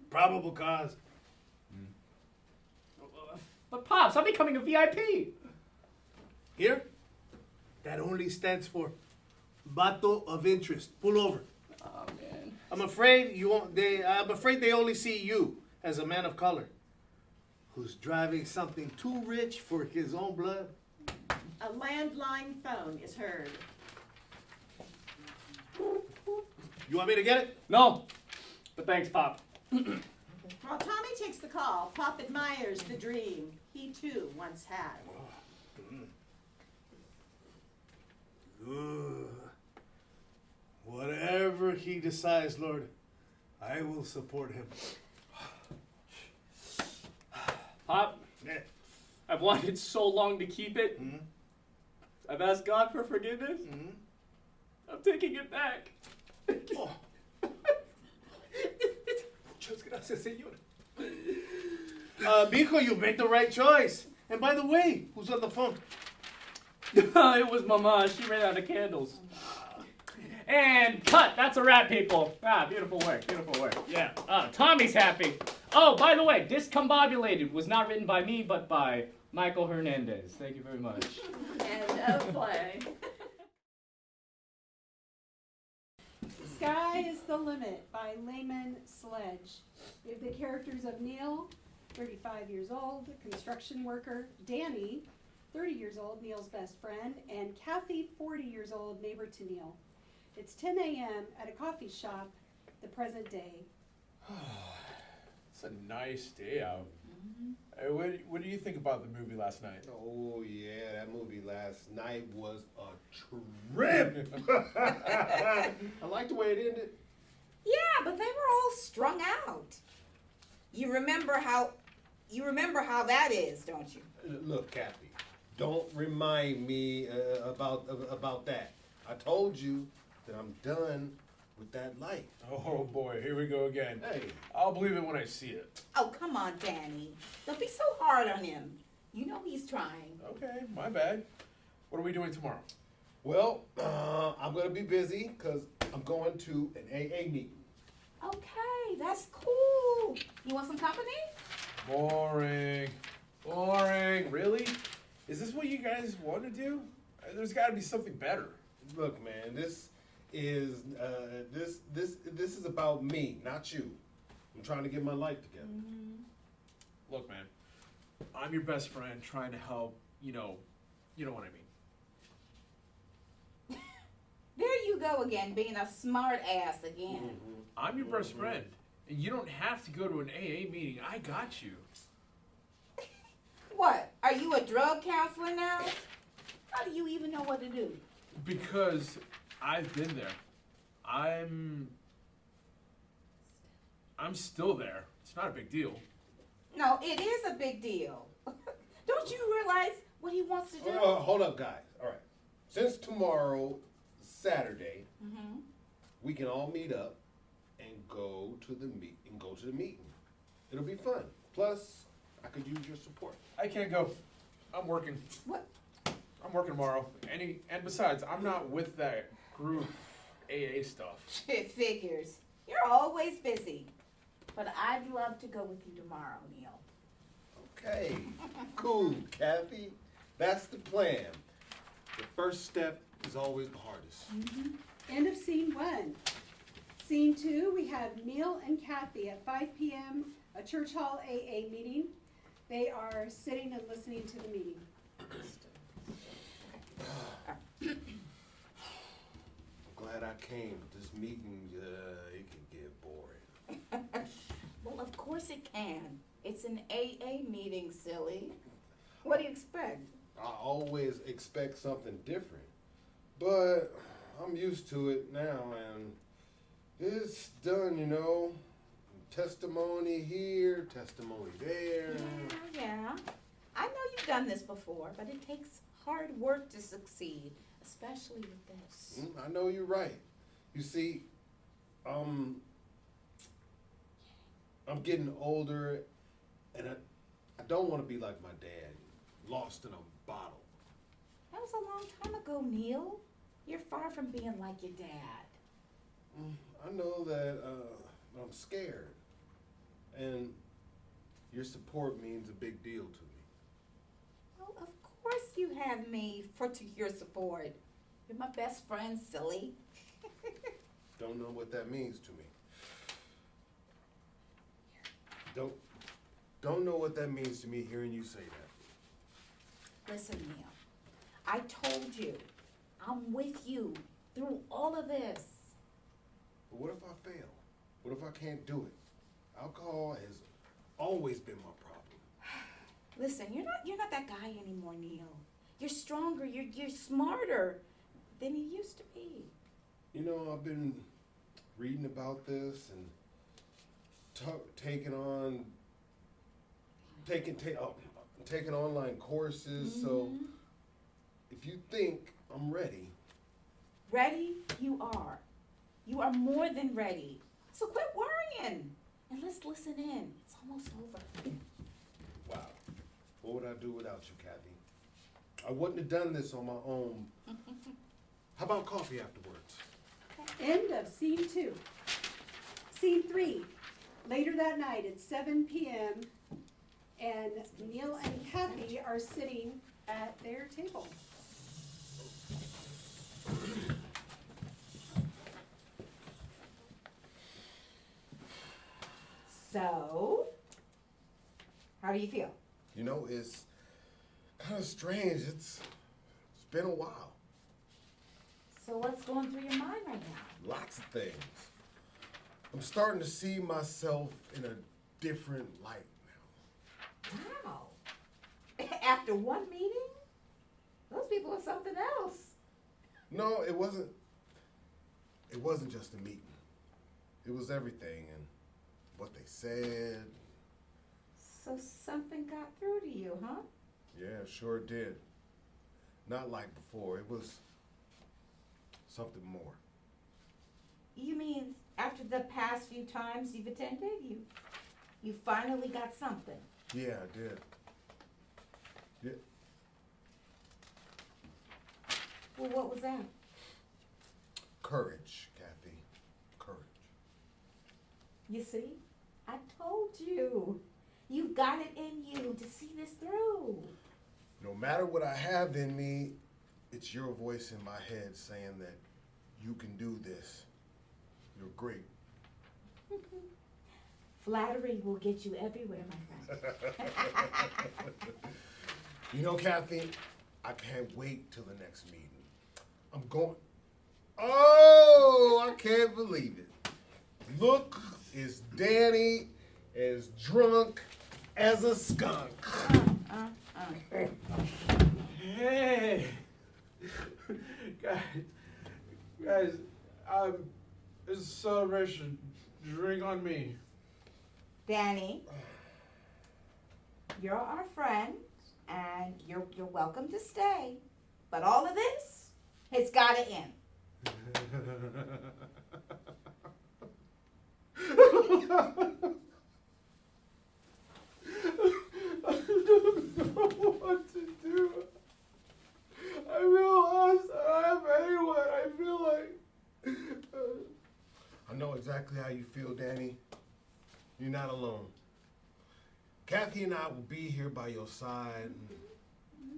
D: Probable cause.
G: But Pops, I'm becoming a VIP.
D: Here, that only stands for Vato of Interest. Pull over.
G: Oh, man.
D: I'm afraid they only see you as a man of color who's driving something too rich for his own blood.
A: A landline phone is heard.
D: You want me to get it?
G: No, but thanks, Pop.
A: While Tommy takes the call, Pop admires the dream he too once had.
D: he decides, Lord, I will support him.
G: Pop,
D: Yeah.
G: I've wanted so long to keep it.
D: Mhm.
G: I've asked God for forgiveness.
D: Mhm.
G: I'm taking it back.
D: Oh. Muchas gracias, señor. Mijo, you made the right choice. And by the way, who's on the phone?
G: It was Mama. She ran out of candles. And cut. That's a wrap, people. Ah, beautiful work. Beautiful work. Yeah. Tommy's happy. Oh, by the way, Discombobulated was not written by me, but by Michael Hernandez. Thank you very much.
J: End of play.
H: Sky is the Limit by Layman, Sledge. We have the characters of Neil, 35 years old, construction worker, Danny, 30 years old, Neil's best friend, and Kathy, 40 years old, neighbor to Neil. It's 10 a.m. at a coffee shop, the present day.
B: It's a nice day out. Hey, what do you think about the movie last night?
C: Oh yeah, that movie last night was a trip. I like the way it ended.
I: Yeah, but they were all strung out. You remember how that is, don't you?
C: Look, Kathy, don't remind me about that. I told you that I'm done with that life.
B: Oh boy, here we go again.
C: Hey,
B: I'll believe it when I see it.
I: Oh, come on, Danny. Don't be so hard on him. You know he's trying.
B: Okay, my bad. What are we doing tomorrow?
C: well, I'm gonna be busy because I'm going to an AA meeting.
I: Okay, that's cool. You want some company?
B: Boring. Boring. Really? Is this what you guys want to do? There's got to be something better.
C: Look, man, this is about me, not you. I'm trying to get my life together.
B: Look, man, I'm your best friend trying to help, you know what I mean.
I: There you go again, being a smart ass again.
B: I'm your best friend, and you don't have to go to an AA meeting. I got you.
I: What? Are you a drug counselor now? How do you even know what to do?
B: Because I've been there. I'm still there. It's not a big deal.
I: No, it is a big deal. Don't you realize what he wants to do?
C: Hold up, guys. All right. Since tomorrow, Saturday, we can all meet up and go to the meeting. It'll be fun. Plus, I could use your support.
B: I can't go. I'm working.
I: What?
B: I'm working tomorrow. And besides, I'm not with that group AA stuff.
I: It figures. You're always busy. But I'd love to go with you tomorrow, Neil.
C: Okay. Cool, Kathy. That's the plan. The first step is always the hardest.
H: End of scene 1. Scene 2, we have Neil and Kathy at 5 p.m., a church hall AA meeting. They are sitting and listening to the meeting.
C: I'm glad I came. This meeting, it can get boring.
I: Well, of course it can. It's an AA meeting, silly. What do you expect?
C: I always expect something different. But I'm used to it now, and it's done, Testimony here, testimony there.
I: Yeah. I know you've done this before, but it takes hard work to succeed, especially with this.
C: I know you're right. You see, I'm getting older, and I don't want to be like my dad, lost in a bottle.
I: That was a long time ago, Neil. You're far from being like your dad.
C: I know that I'm scared, and your support means a big deal to me.
I: Well, of course you have me to your support. You're my best friend, silly.
C: Don't know what that means to me. Don't know what that means to me hearing you say that.
I: Listen, Neil, I told you, I'm with you through all of this.
C: But what if I fail? What if I can't do it? Alcohol has always been my problem.
I: Listen, you're not that guy anymore, Neil. You're stronger, you're smarter than you used to be.
C: I've been reading about this and taking online courses. So if you think I'm ready,
I: Ready? You are. You are more than ready. So quit worrying and let's listen in. It's almost over.
C: wow, what would I do without you, Kathy? I wouldn't have done this on my own. How about coffee afterwards?
H: End of scene 2. Scene 3. Later that night at 7 p.m. and Neil and Kathy are sitting at their table.
I: So, how do you feel?
C: You know, it's kind of strange. It's been a while.
I: So what's going through your mind right now?
C: Lots of things. I'm starting to see myself in a different light now.
I: Wow. After one meeting? Those people are something else.
C: No, it wasn't just a meeting. It was everything and what they said.
I: So something got through to you, huh?
C: Yeah, sure did. Not like before. It was something more.
I: You mean after the past few times you've attended, you finally got something?
C: Yeah, I did. Yeah.
I: Well, what was that?
C: Courage, Kathy. Courage.
I: You see? I told you. You've got it in you to see this through.
C: No matter what I have in me, it's your voice in my head saying that you can do this. You're great.
I: Flattery will get you everywhere, my friend.
C: You know, Kathy, I can't wait till the next meeting. I'm going. Oh, I can't believe it. Look, is Danny as drunk as a skunk.
B: Hey, guys, it's a celebration. Drink on me.
I: Danny, you're our friend, and you're welcome to stay. But all of this has got to end.
B: I don't know what to do. I feel lost. I don't have anyone. I feel like.
C: I know exactly how you feel, Danny. You're not alone. Kathy and I will be here by your side.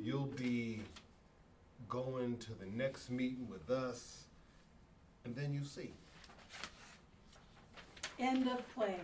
C: You'll be going to the next meeting with us, and then you see.
H: End of play.